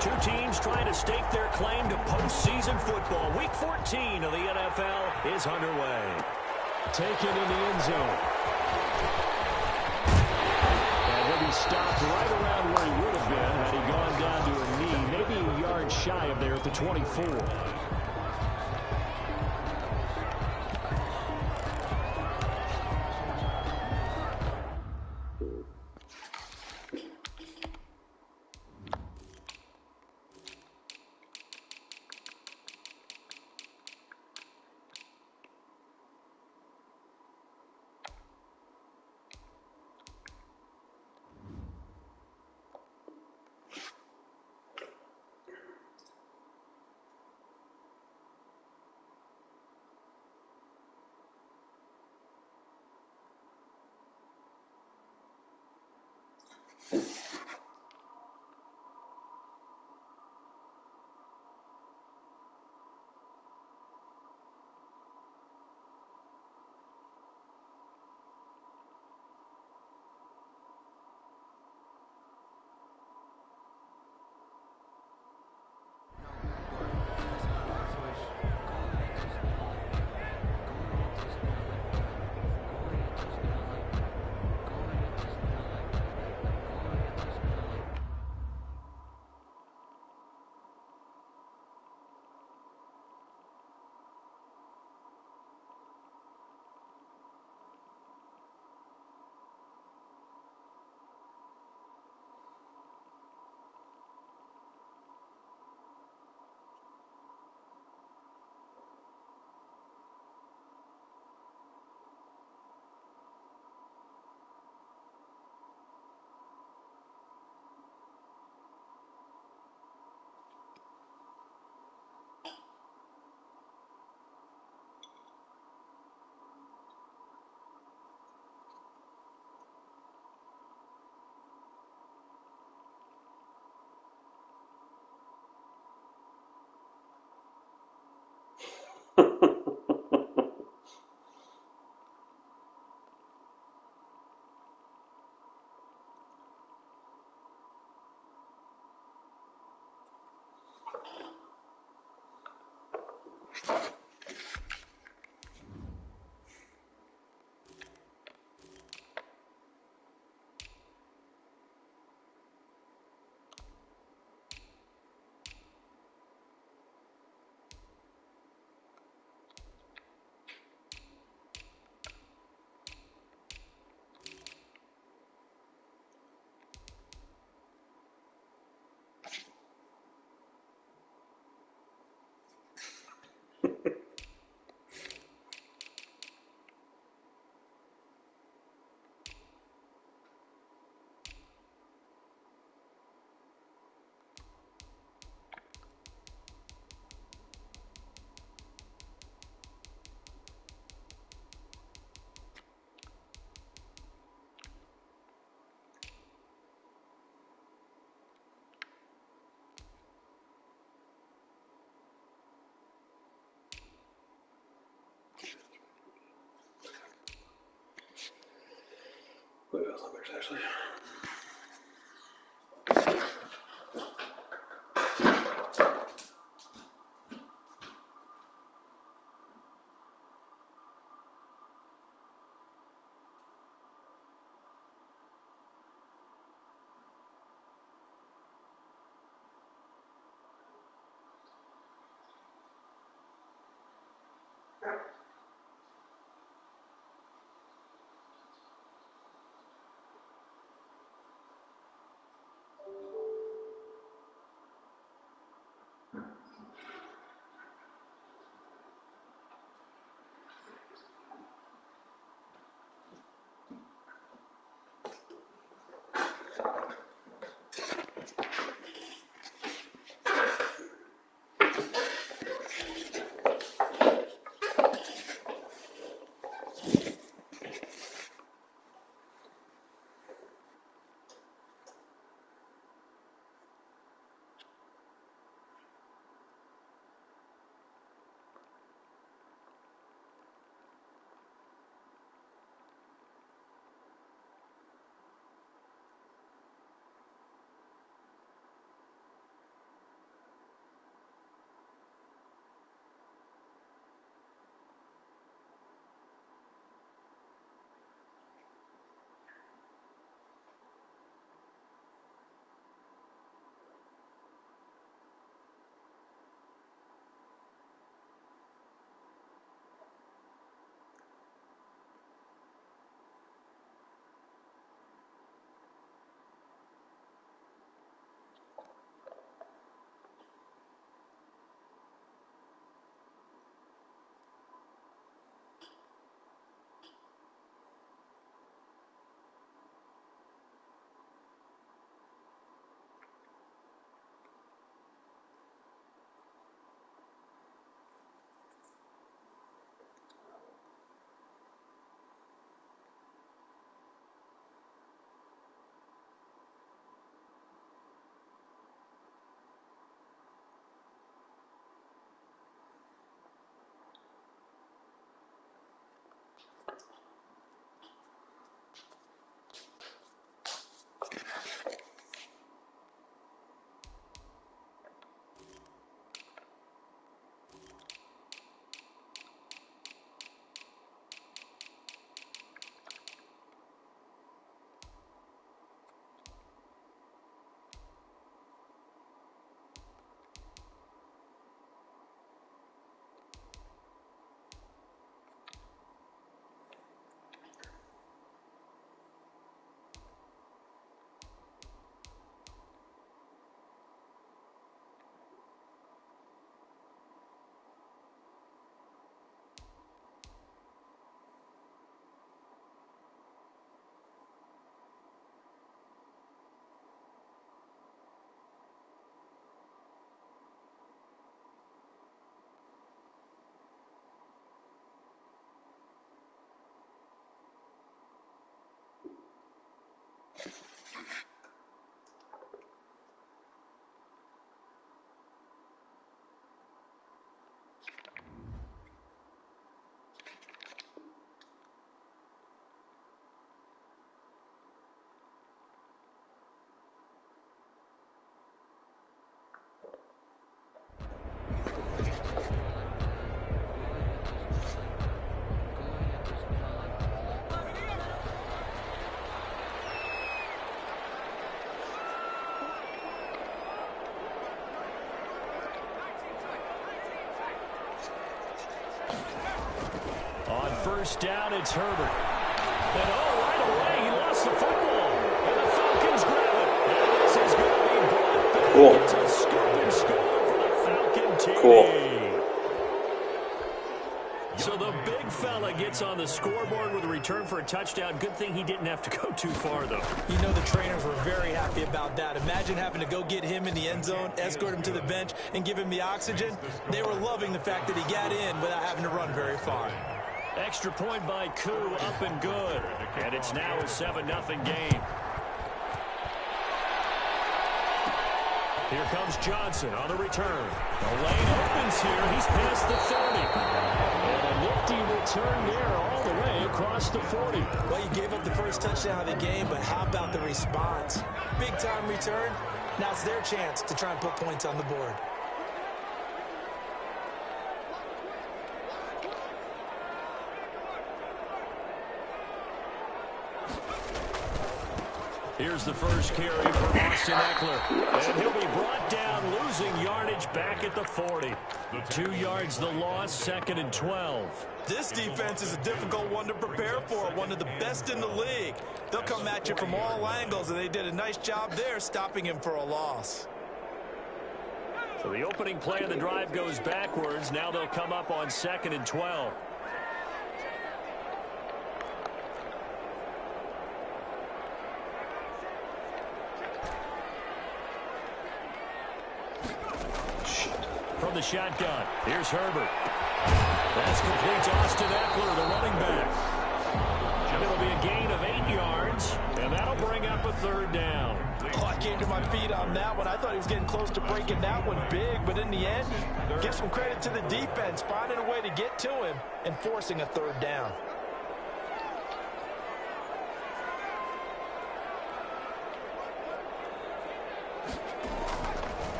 Two teams trying to stake their claim to postseason football. Week 14 of the NFL is underway. Taken in the end zone. And he'll be stopped right around where he would have been had he gone down to a knee, maybe a yard shy of there at the 24. Actually. first down. It's Herbert. And right away, he lost the football. And the Falcons grab it. And this is going to be brought back. Cool. It's a scoop and score for the Falcon team. Cool. So the big fella gets on the scoreboard with a return for a touchdown. Good thing he didn't have to go too far, though. You know the trainers were very happy about that. Imagine having to go get him in the end zone, escort him to the bench, and give him the oxygen. They were loving the fact that he got in without having to run very far. Extra point by Koo, up and good. And it's now a 7-0 game. Here comes Johnson on the return. The lane opens here. He's past the 30. And a nifty return there all the way across the 40. Well, you gave up the first touchdown of the game, but how about the response? Big-time return. Now it's their chance to try and put points on the board. Here's the first carry for Austin Eckler. And he'll be brought down, losing yardage back at the 40. 2 yards the loss, 2nd and 12. This defense is a difficult one to prepare for, one of the best in the league. They'll come at you from all angles, and they did a nice job there stopping him for a loss. So the opening play of the drive goes backwards. Now they'll come up on 2nd and 12. From the shotgun, here's Herbert. That's complete to Austin Eckler, the running back. It'll be a gain of 8 yards, and that'll bring up a 3rd down. Oh, I came to my feet on that one. I thought he was getting close to breaking that one big, but in the end, give some credit to the defense, finding a way to get to him and forcing a 3rd down.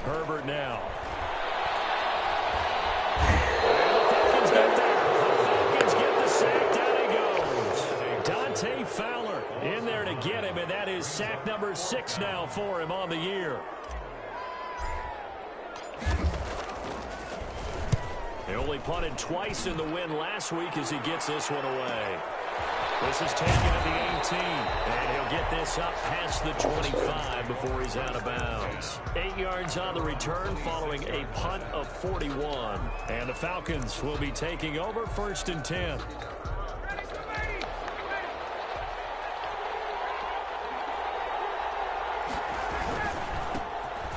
Herbert now. Fowler in there to get him, and that is sack number 6 now for him on the year. They only punted twice in the win last week as he gets this one away. This is taken at the 18, and he'll get this up past the 25 before he's out of bounds. 8 yards on the return following a punt of 41, and the Falcons will be taking over 1st and 10.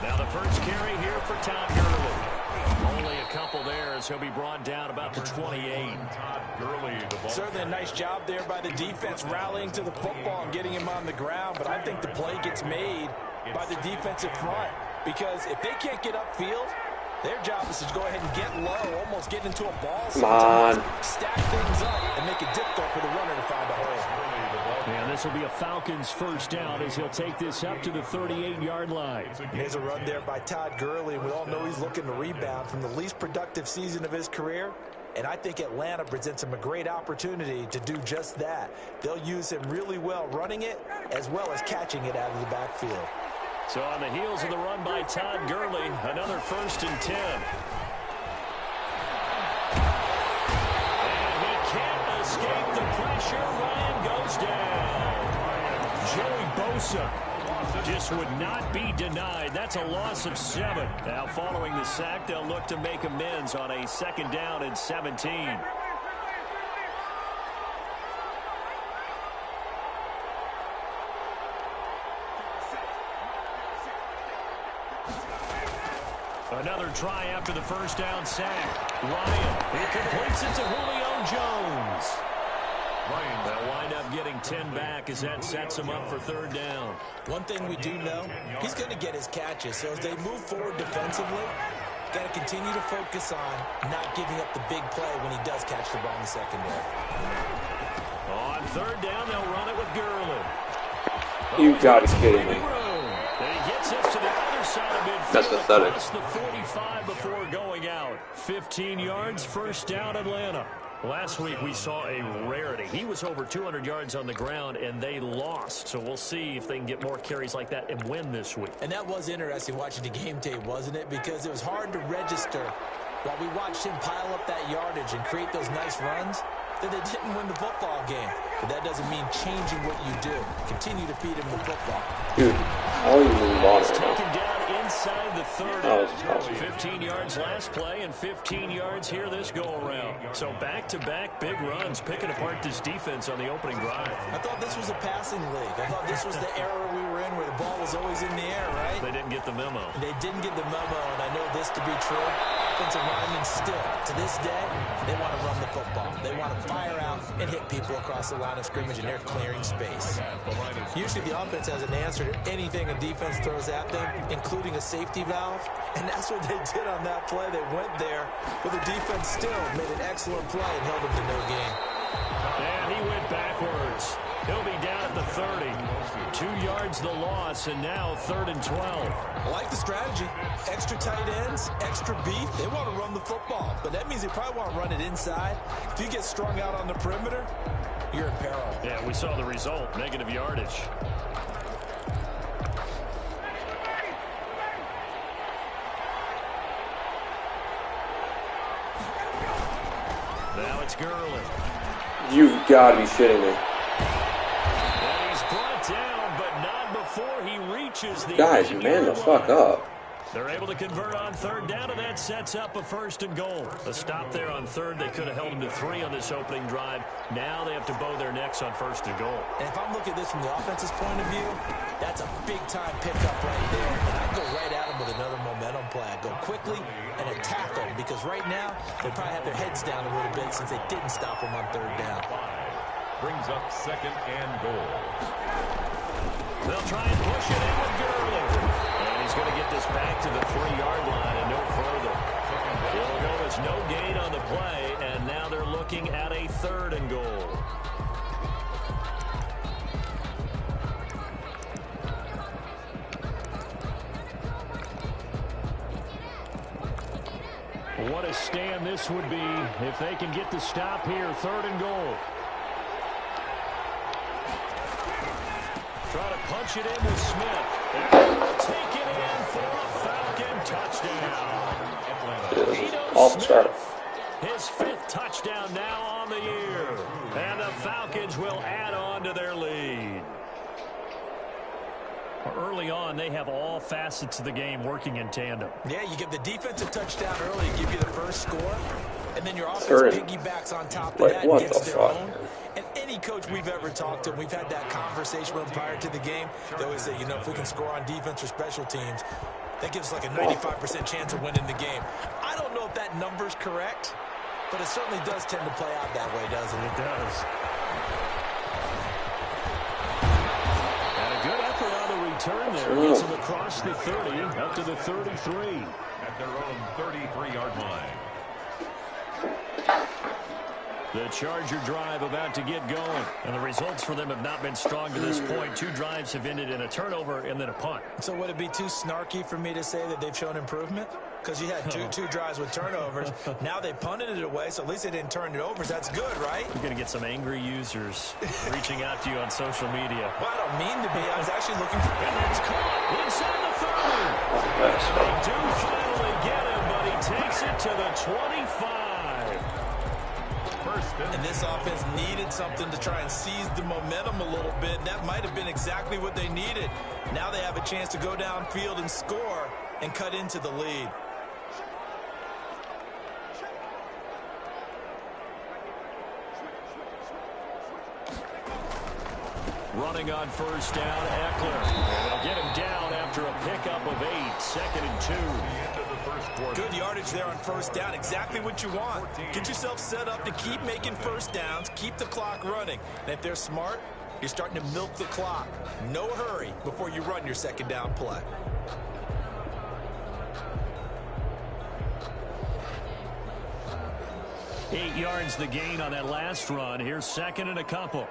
Now the first carry here for Todd Gurley. Only a couple there as he'll be brought down about the 28. Certainly a nice job there by the defense rallying to the football and getting him on the ground, but I think the play gets made by the defensive front because if they can't get upfield, their job is to go ahead and get low, almost get into a ball sometimes, stack things up, and make it difficult for the runner to find a hole. And this will be a Falcons first down as he'll take this up to the 38-yard line. There's a run there by Todd Gurley, and we all know he's looking to rebound from the least productive season of his career. And I think Atlanta presents him a great opportunity to do just that. They'll use him really well running it as well as catching it out of the backfield. So on the heels of the run by Todd Gurley, another 1st and 10. And he can't escape the pressure. Ryan goes down. Joey Bosa just would not be denied. That's a loss of 7. Now following the sack, they'll look to make amends on a 2nd down and 17. Another try after the first down sack. Ryan, he completes it to Julio Jones. They'll wind up getting 10 back as that sets him up for 3rd down. One thing we do know, he's going to get his catches. So as they move forward defensively, got to continue to focus on not giving up the big play when he does catch the ball in the secondary. On 3rd down, they'll run it with Gurley. You gotta be kidding me. And he gets us to the other side of midfield. That's pathetic. Across the 45 before going out. 15 yards, 1st down Atlanta. Last week we saw a rarity. He was over 200 yards on the ground, and they lost. So we'll see if they can get more carries like that and win this week. And that was interesting watching the game tape, wasn't it? Because it was hard to register while we watched him pile up that yardage and create those nice runs. that they didn't win the football game. But that doesn't mean changing what you do. Continue to feed him the football. Dude, how are you moving on? Taken down inside the 30. Oh, 15 yards last play and 15 yards here this go-around. So back-to-back big runs, picking apart this defense on the opening drive. I thought this was a passing league. I thought this was the era we were in where the ball was always in the air, right? They didn't get the memo. They didn't get the memo, and I know this to be true. Offensive linemen still, to this day, they want to run the football. They want to fire out and hit people across the line of scrimmage, and they're clearing space. Usually the offense has an answer to anything a defense throws at them, including a safety valve, and that's what they did on that play. They went there, but the defense still made an excellent play and held them to no gain. And he went backwards. He'll be down at the 30. 2 yards the loss, and now 3rd and 12. I like the strategy. Extra tight ends, extra beef. They want to run the football, but that means they probably want to run it inside. If you get strung out on the perimeter, you're in peril. Yeah, we saw the result, negative yardage. Now it's Gurley. You've got to be shitting me. And he's brought down, but not before he reaches the... Guys, man the fuck up. They're able to convert on 3rd down, and that sets up a 1st and goal. A stop there on 3rd. They could have held him to 3 on this opening drive. Now they have to bow their necks on 1st and goal. And if I'm looking at this from the offense's point of view, that's a big-time pickup right there. And I'd go right at him with another momentum play. I'd go quickly and attack them, because right now they probably have their heads down a little bit since they didn't stop him on 3rd down. Brings up 2nd and goal. They'll try and push it in with Gurley. And he's going to get this back to the 3-yard line and no further. It'll go as no gain on the play, and now they're looking at a 3rd and goal. What a stand this would be if they can get the stop here. 3rd and goal. Try to punch it in with Smith. Take it in for a Falcon touchdown. Off start. His 5th touchdown now on the year. And the Falcons will add on to their lead. Early on, they have all facets of the game working in tandem. Yeah, you get the defensive touchdown early, give you the first score, and then your offense piggybacks on top of that and gets their own. And any coach we've ever talked to, we've had that conversation with them prior to the game. They always say, you know, if we can score on defense or special teams, that gives us like a 95% chance of winning the game. I don't know if that number's correct, but it certainly does tend to play out that way, doesn't it? It does. And a good effort on the return there. Gets him across the 30, up to the 33. At their own 33-yard line. The Charger drive about to get going. And the results for them have not been strong to this point. 2 drives have ended in a turnover and then a punt. So would it be too snarky for me to say that they've shown improvement? Because you had two drives with turnovers. Now they punted it away, so at least they didn't turn it over. That's good, right? You're going to get some angry users reaching out to you on social media. Well, I don't mean to be. I was actually looking for... And it's caught inside the 30. They do finally get him, but he takes it to the 25. And this offense needed something to try and seize the momentum a little bit. And that might have been exactly what they needed. Now they have a chance to go downfield and score and cut into the lead. Running on 1st down, Eckler. They'll get him down after a pickup of 8. 2nd and 2. Good yardage there on 1st down. Exactly what you want. Get yourself set up to keep making 1st downs. Keep the clock running. And if they're smart, you're starting to milk the clock. No hurry before you run your 2nd down play. Eight yards the gain on that last run. Here's 2nd and a couple.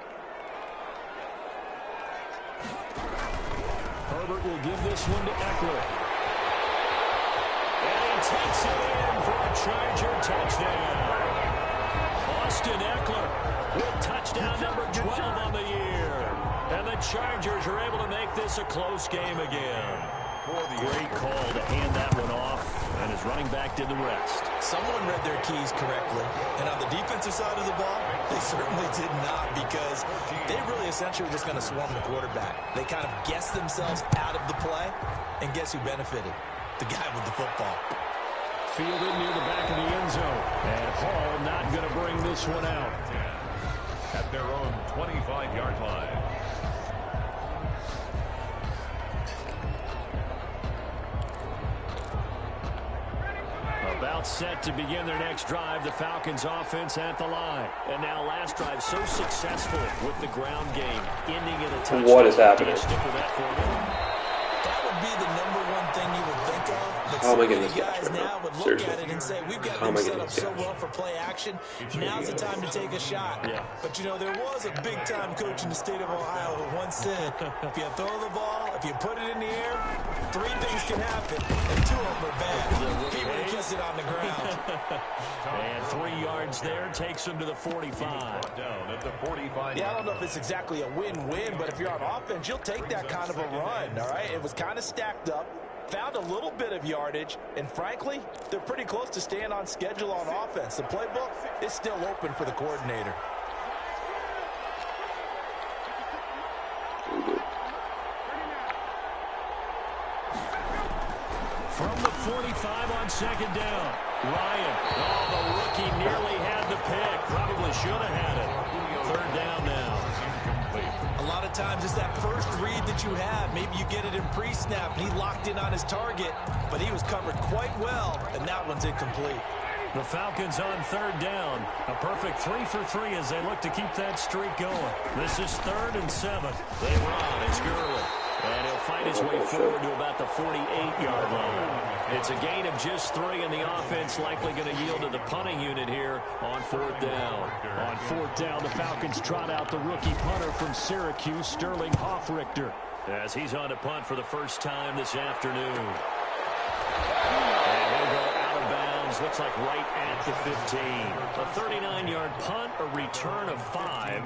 Herbert will give this one to Eckler. And he takes it in for a Charger touchdown. Austin Eckler with touchdown number 12 on the year. And the Chargers are able to make this a close game again. Great call to hand that one off, and his running back did the rest. someone read their keys correctly. And on the defensive side of the ball, they certainly did not, because they really essentially were just going to swarm the quarterback. They kind of guessed themselves out of the play, and guess who benefited? The guy with the football. Fielded near the back of the end zone. And Hall not going to bring this one out. At their own 25-yard line. About set to begin their next drive, the Falcons offense at the line. And now last drive so successful with the ground game, ending in a touchdown. What is happening? Stick with that for me. That would be the number one thing you would think of. But How am I so getting many this guys catch right now now? would look Seriously. at it and say, we've got How am them I set getting up this so catch? well for play action. Now's the time to take a shot. Yeah. But, you know, there was a big-time coach in the state of Ohio who once said, if you throw the ball, if you put it in the air, 3 things can happen, and 2 of them are bad. He would have kissed it on the ground. And 3 yards there takes him to the 45. Down at the 45. Yeah, I don't know if it's exactly a win-win, but if you're on offense, you'll take that kind of a run, all right? It was kind of stacked up, found a little bit of yardage, and frankly, they're pretty close to staying on schedule on offense. The playbook is still open for the coordinator. From the 45 on second down. Ryan, the rookie nearly had the pick. Probably should have had it. Third down now. A lot of times it's that first read that you have. Maybe you get it in pre-snap, and he locked in on his target, but he was covered quite well, and that one's incomplete. The Falcons on third down. A perfect 3 for 3 as they look to keep that streak going. This is 3rd and 7. They run. It's Gurley. And he'll fight his way forward to about the 48-yard line. It's a gain of just 3, and the offense likely going to yield to the punting unit here on 4th down. On 4th down, the Falcons trot out the rookie punter from Syracuse, Sterling Hoffrichter, as he's on to punt for the first time this afternoon. And he'll go out of bounds, looks like right at the 15. A 39-yard punt, a return of 5.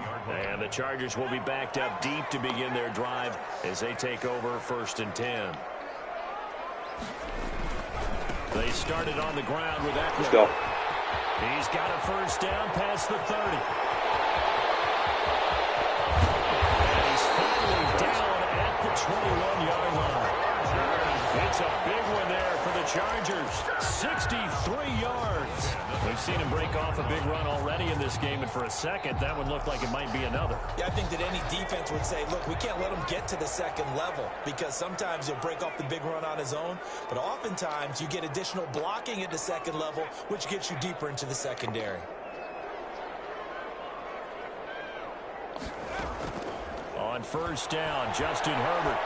And the Chargers will be backed up deep to begin their drive as they take over 1st and 10. They started on the ground with Eckler. Let's go. He's got a first down past the 30. And he's finally down at the 21-yard line. It's a big one there for the Chargers. 63 yards. We've seen him break off a big run already in this game, and for a second, that one looked like it might be another. Yeah, I think that any defense would say, look, we can't let him get to the second level, because sometimes he'll break off the big run on his own, but oftentimes you get additional blocking at the second level, which gets you deeper into the secondary. On first down, Justin Herbert.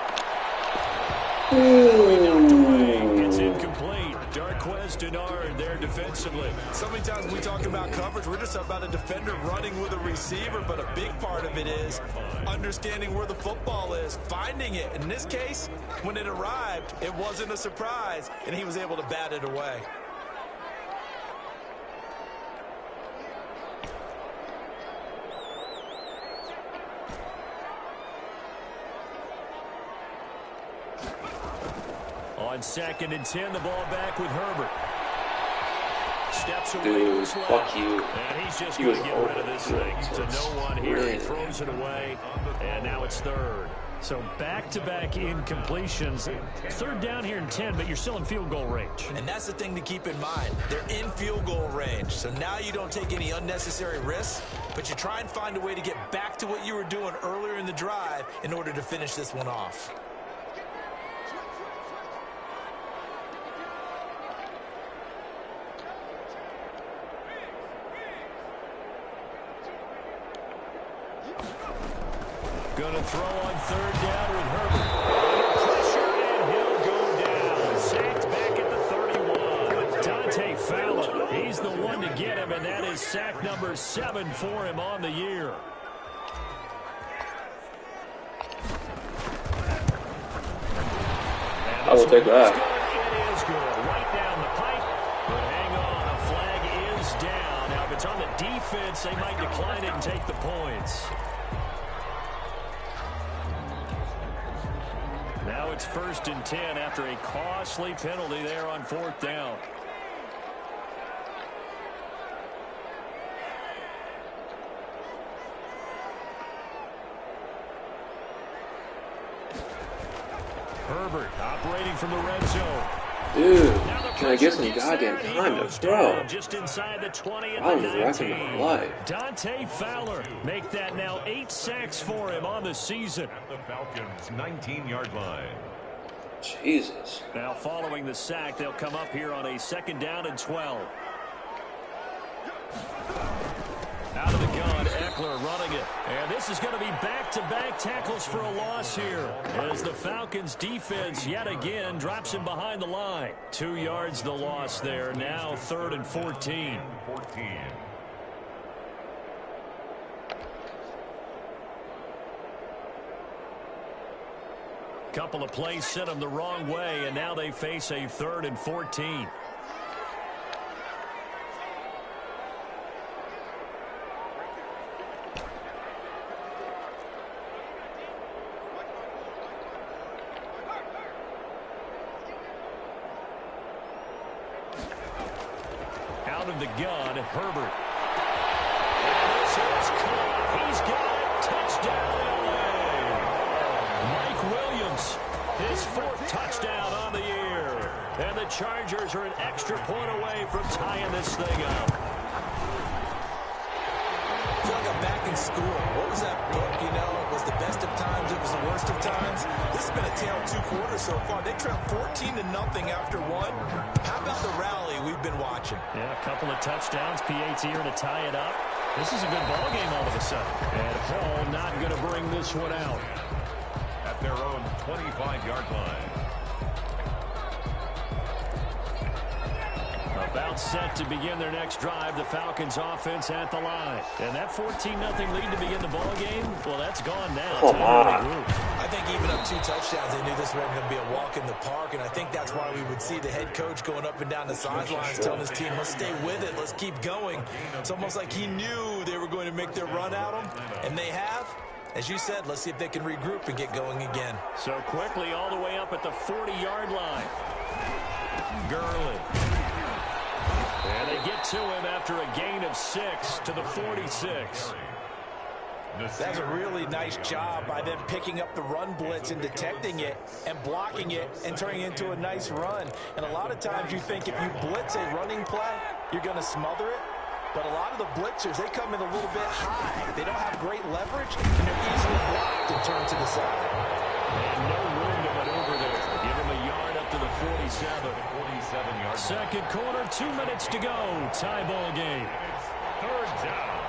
It's incomplete. Darquez Denard there defensively. So many times when we talk about coverage, we're just talking about a defender running with a receiver, but a big part of it is understanding where the football is, finding it. In this case, when it arrived, it wasn't a surprise, and he was able to bat it away. On 2nd and 10, the ball back with Herbert. Steps away Dude, to his left. fuck you. And he's just He going to was get rid of open. this thing to no one here. He Really? throws it away, and now it's 3rd. So back-to-back incompletions. 3rd down here in 10, but you're still in field goal range. And that's the thing to keep in mind. They're in field goal range, so now you don't take any unnecessary risks, but you try and find a way to get back to what you were doing earlier in the drive in order to finish this one off. Going to throw on 3rd down with Herbert. Pressure, and he'll go down. Sacked back at the 31. Dante Fowler, he's the one to get him, and that is sack number 7 for him on the year. I will take that. It is good. Right down the pipe. But hang on, a flag is down. Now, if it's on the defense, they might decline it and take the points. Now it's 1st and 10 after a costly penalty there on 4th down. Herbert operating from the red zone. Dude, can I get some goddamn time to throw? Just inside the 20 I was wrecking my life. Dante Fowler make that now 8 sacks for him on the season. At the Falcons' 19-yard line. Jesus. Now following the sack, they'll come up here on a 2nd down and 12. Out of the gun, Eckler running it. And this is going to be back-to-back tackles for a loss here, as the Falcons defense yet again drops him behind the line. 2 yards the loss there. Now 3rd and 14. Couple of plays sent them the wrong way, and now they face a 3rd and 14. Out of the gun, Herbert. And this is caught. He's got it. Touchdown, LA. Mike Williams, his 4th touchdown on the year. And the Chargers are an extra point away from tying this thing up. I feel like I'm back in school. What was that book? You know, it was the best of times, it was the worst of times. This has been a tale of 2 quarters so far. They trailed 14-0 after 1. How about the rally we've been watching? Yeah, a couple of touchdowns. PAT here to tie it up. This is a good ball game all of a sudden. And Hall not going to bring this one out. At their own 25-yard line. About set to begin their next drive. The Falcons offense at the line. And that 14-0 lead to begin the ball game, well, that's gone now. Come on. I think even up 2 touchdowns, they knew this wasn't going to be a walk in the park, and I think that's why we would see the head coach going up and down the sidelines telling his team, let's stay with it, let's keep going. It's almost like he knew they were going to make their run at him, and they have. As you said, let's see if they can regroup and get going again. So quickly all the way up at the 40-yard line. Gurley. And they get to him after a gain of 6 to the 46. That's a really nice job by them picking up the run blitz and detecting it and blocking it and turning it into a nice run. And a lot of times you think if you blitz a running play, you're going to smother it. But a lot of the blitzers, they come in a little bit high. They don't have great leverage, and they're easily blocked and turned to the side. And no room to maneuver there. Give him a yard up to the 47. 47-yard. Second quarter, 2 minutes to go. Tie ball game. 3rd down.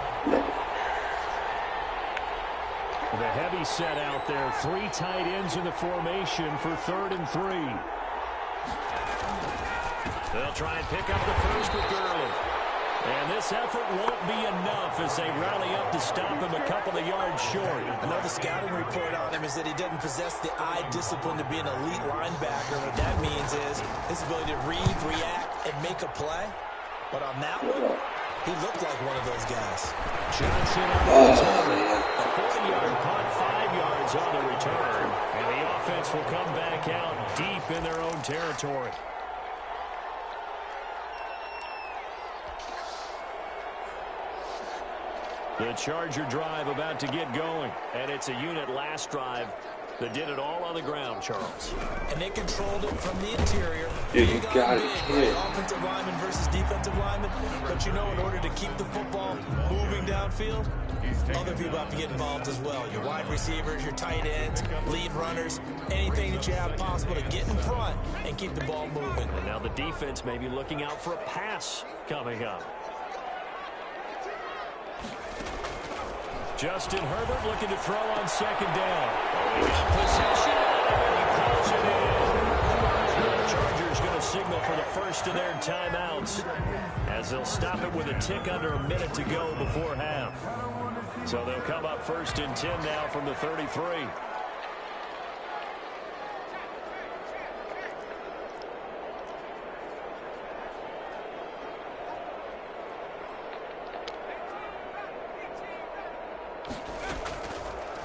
The heavy set out there. 3 tight ends in the formation for 3rd and 3. They'll try and pick up the first with Gurley. And this effort won't be enough as they rally up to stop him a couple of yards short. Another scouting report on him is that he doesn't possess the eye discipline to be an elite linebacker. What that means is his ability to read, react, and make a play. But on that one, he looked like one of those guys. Johnson on the return. A 40-yard punt, 5 yards on the return. And the offense will come back out deep in their own territory. The Charger drive about to get going. And it's a unit last drive that did it all on the ground, Charles. And they controlled it from the interior. Dude, you gotta be kidding. Offensive lineman versus defensive lineman. But you know, in order to keep the football moving downfield, other people have to get involved as well. Your wide receivers, your tight ends, lead runners, anything that you have possible to get in front and keep the ball moving. And now the defense may be looking out for a pass coming up. Justin Herbert looking to throw on 2nd down. Possession, and he pulls it in. The Chargers going to signal for the first of their timeouts as they'll stop it with a tick under a minute to go before half. So they'll come up 1st and 10 now from the 33.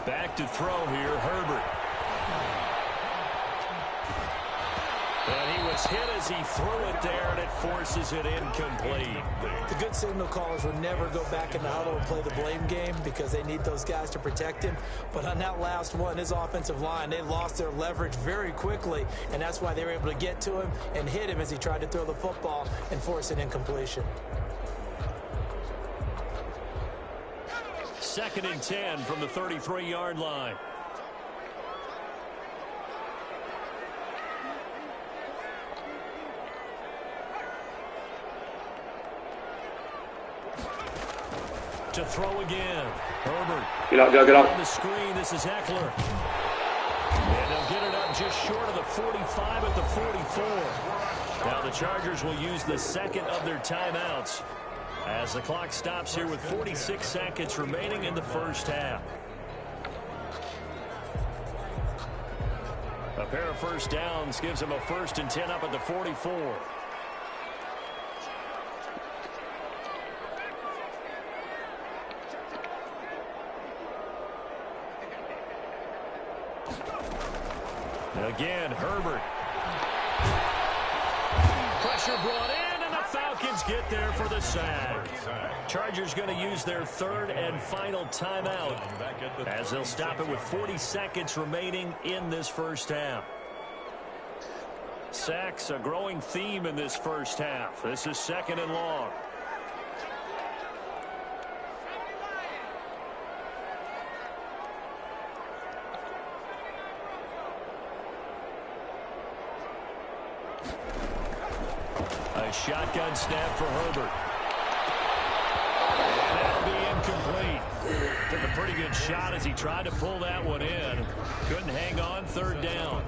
Back to throw here, Herbert. And he was hit as he threw it there, and it forces it incomplete. The good signal callers would never go back in the huddle and play the blame game because they need those guys to protect him. But on that last one, his offensive line, they lost their leverage very quickly, and that's why they were able to get to him and hit him as he tried to throw the football and force an incompletion. 2nd and 10 from the 33-yard line. To throw again. Herbert. Get out, get out. On the screen, this is Eckler. And they'll get it up just short of the 45 at the 44. Now the Chargers will use the second of their timeouts as the clock stops here with 46 seconds remaining in the first half. A pair of first downs gives them a 1st and 10 up at the 44. Again, Herbert. Pressure brought in, and the Falcons get there for the sack. Chargers going to use their 3rd and final timeout as they'll stop it with 40 seconds remaining in this first half. Sacks, a growing theme in this first half. This is 2nd and long. Shotgun snap for Herbert. And that'll be incomplete. Took a pretty good shot as he tried to pull that one in. Couldn't hang on. 3rd down.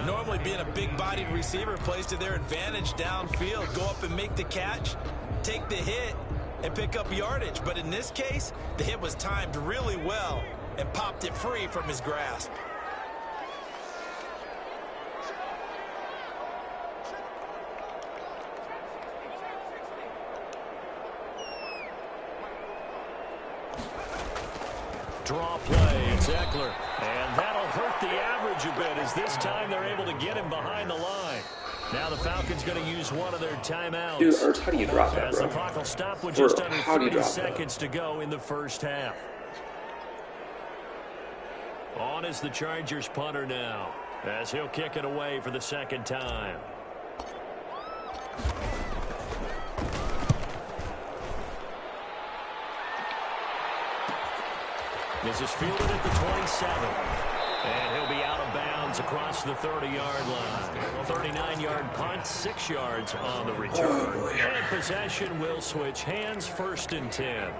Normally being a big-bodied receiver plays to their advantage downfield. Go up and make the catch, take the hit, and pick up yardage. But in this case, the hit was timed really well and popped it free from his grasp. Draw play, it's Eckler. And that'll hurt the average a bit as this time they're able to get him behind the line. Now the Falcons going to use one of their timeouts. Dude, Ertz, how do you drop that, as bro? the clock will stop with just under How do you 30 drop seconds to go in the first half. On is the Chargers punter now as he'll kick it away for the 2nd time. This is fielded at the 27. And he'll be out of bounds across the 30-yard line. 39-yard punt, 6 yards on the return. And possession will switch hands, 1st and 10.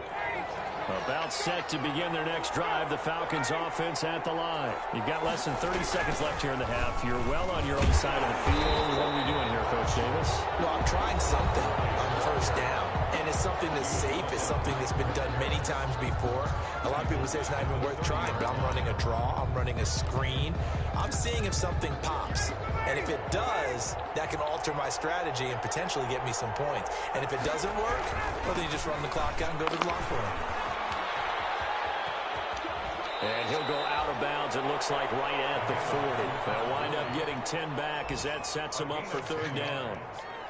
About set to begin their next drive, the Falcons offense at the line. You've got less than 30 seconds left here in the half. You're well on your own side of the field. What are we doing here, Coach Davis? Well, I'm trying something on 1st down. And it's something that's safe. It's something that's been done many times before. A lot of people say it's not even worth trying, but I'm running a draw. I'm running a screen. I'm seeing if something pops. And if it does, that can alter my strategy and potentially get me some points. And if it doesn't work, well, then you just run the clock out and go to the locker room. And he'll go out of bounds, it looks like, right at the 40. They'll wind up getting 10 back as that sets him up for 3rd down.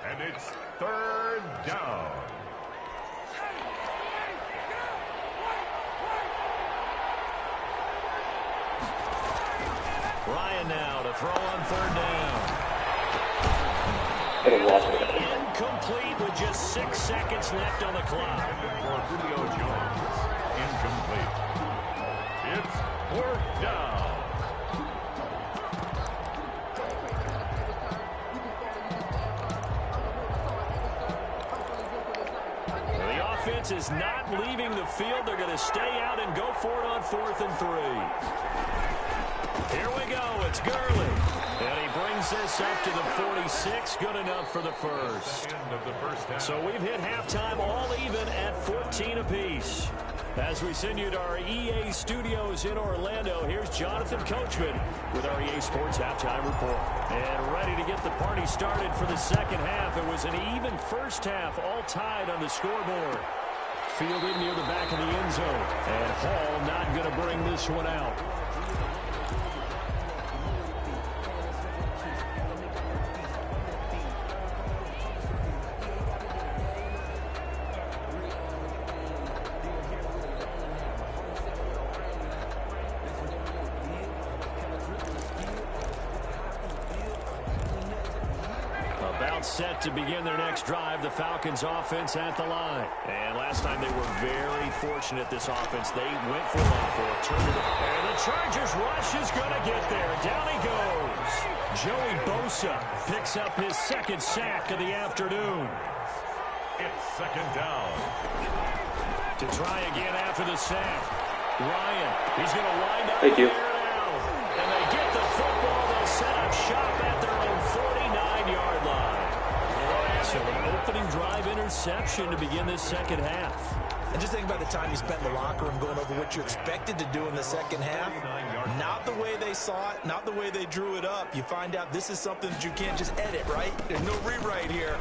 And it's 3rd down. Ryan now to throw on 3rd down. Incomplete with just 6 seconds left on the clock. For Julio Jones, incomplete. It's 4th down. The offense is not leaving the field. They're going to stay out and go for it on 4th and 3. Here we go. It's Gurley. And he brings this up to the 46. Good enough for the first. So we've hit halftime all even at 14 apiece. As we send you to our EA studios in Orlando, here's Jonathan Coachman with our EA Sports Halftime Report. And ready to get the party started for the second half. It was an even first half, all tied on the scoreboard. Fielded near the back of the end zone. And Hall not going to bring this one out. set to begin their next drive. The Falcons offense at the line. And last time they were very fortunate, this offense. They went for a turned it. And the Chargers rush is going to get there. Down he goes. Joey Bosa picks up his second sack of the afternoon. It's second down. To try again after the sack. Ryan, he's going to wind up. Thank you. And they get the football. They'll set up shop at their own 49-yard line. So an opening drive interception to begin this second half. And just think about the time you spent in the locker room going over what you expected to do in the second half. Not the way they saw it, not the way they drew it up. You find out this is something that you can't just edit, right? There's no rewrite here.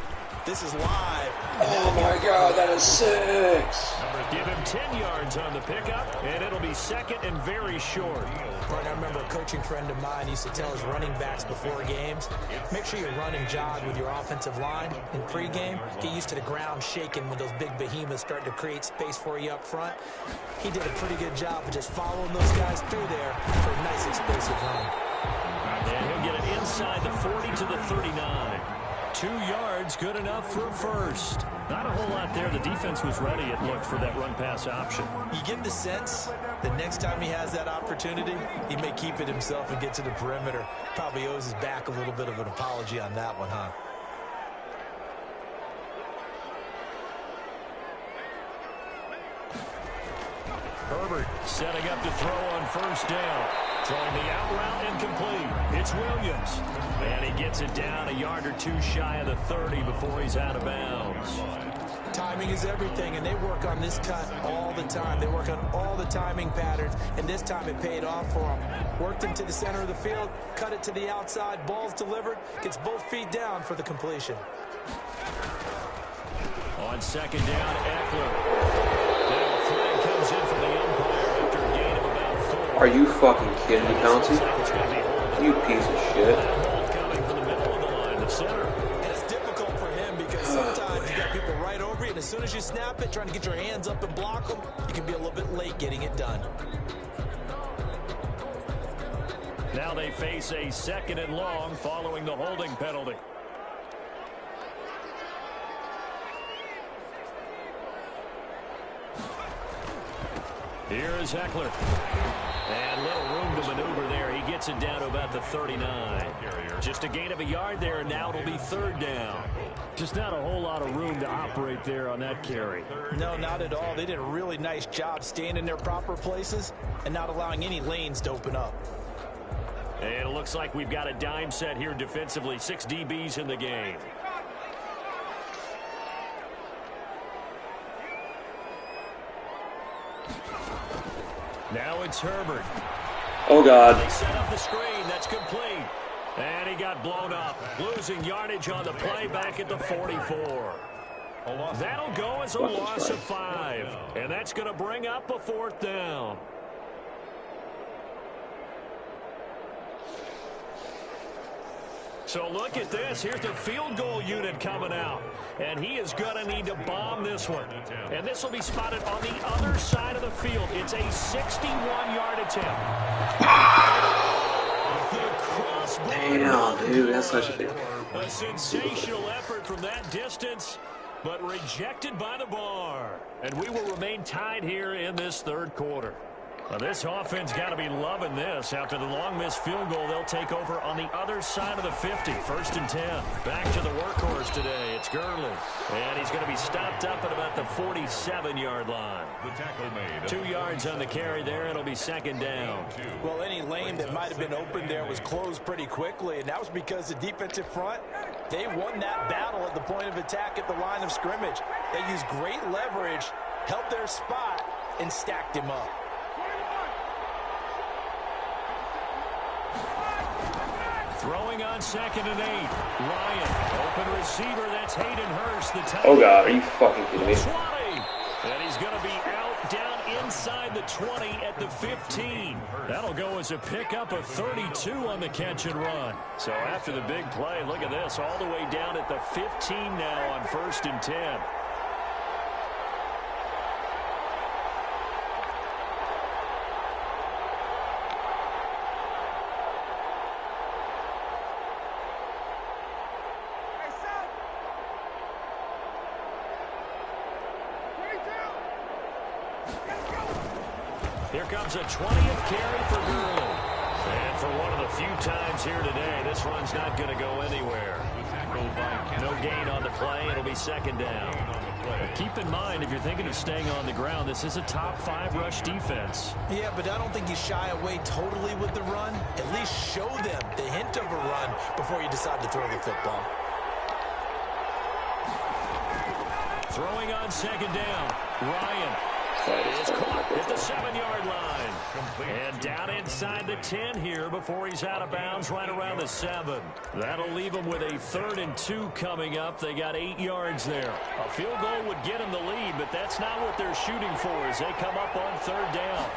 This is live. Oh my God, that is 6. Give him 10 yards on the pickup, and it'll be second and very short. Right, I remember a coaching friend of mine used to tell his running backs before games, make sure you run and jog with your offensive line in pregame. Get used to the ground shaking when those big behemoths start to create space for you up front. He did a pretty good job of just following those guys through there for a nice explosive run. And he'll get it inside the 40 to the 39. 2 yards, good enough for a first. Not a whole lot there. The defense was ready, it looked, for that run-pass option. You get the sense that next time he has that opportunity, he may keep it himself and get to the perimeter. Probably owes his back a little bit of an apology on that one, huh? Herbert setting up to throw on first down. Throwing the out route incomplete. It's Williams. And he gets it down a yard or two shy of the 30 before he's out of bounds. Timing is everything, and they work on this cut all the time. They work on all the timing patterns, and this time it paid off for them. Worked him to the center of the field, cut it to the outside, ball's delivered, gets both feet down for the completion. On second down, Eckler. Now a flag comes in from the umpire after a gain of about 4. Are you fucking kidding me, Pouncey? You piece of shit. Coming from the middle of the line, the center. And it's difficult for him because sometimes you got people right over you, and as soon as you snap it, trying to get your hands up and block them, you can be a little bit late getting it done. Now they face a second and long following the holding penalty. Here is Eckler. And little room to maneuver there. He gets it down to about the 39. Just a gain of a yard there, and now it'll be third down. Just not a whole lot of room to operate there on that carry. No, not at all. They did a really nice job staying in their proper places and not allowing any lanes to open up. And it looks like we've got a dime set here defensively. 6 DBs in the game. Now it's Herbert. Oh, God. They set up the screen. That's complete. And he got blown up. Losing yardage on the play back at the 44. That'll go as a loss of 5. And that's going to bring up a 4th down. So look at this. Here's the field goal unit coming out. And he is going to need to bomb this one. And this will be spotted on the other side of the field. It's a 61-yard attempt. Damn, dude, that's such a big... A sensational effort from that distance, but rejected by the bar. And we will remain tied here in this third quarter. Well, this offense got to be loving this. After the long missed field goal, they'll take over on the other side of the 50. 1st and 10. Back to the workhorse today. It's Gurley. And he's going to be stopped up at about the 47-yard line. The tackle made. 2 yards on the carry there. It'll be second down. Well, any lane that might have been open there was closed pretty quickly, and that was because the defensive front, they won that battle at the point of attack at the line of scrimmage. They used great leverage, held their spot, and stacked him up. Throwing on 2nd and 8. Ryan, open receiver. That's Hayden Hurst. The tight Oh, God, are you fucking kidding me? 20. And he's going to be out down inside the 20 at the 15. That'll go as a pickup of 32 on the catch and run. So after the big play, look at this. All the way down at the 15 now on 1st and 10. Here comes a 20th carry for Gurley. And for one of the few times here today, this run's not going to go anywhere. No gain on the play. It'll be second down. Keep in mind, if you're thinking of staying on the ground, this is a top 5 rush defense. Yeah, but I don't think you shy away totally with the run. At least show them the hint of a run before you decide to throw the football. Throwing on second down. Ryan is caught at the 7-yard line. And down inside the 10 here before he's out of bounds right around the 7. That'll leave him with a 3rd and 2 coming up. They got 8 yards there. A field goal would get him the lead, but that's not what they're shooting for as they come up on 3rd down.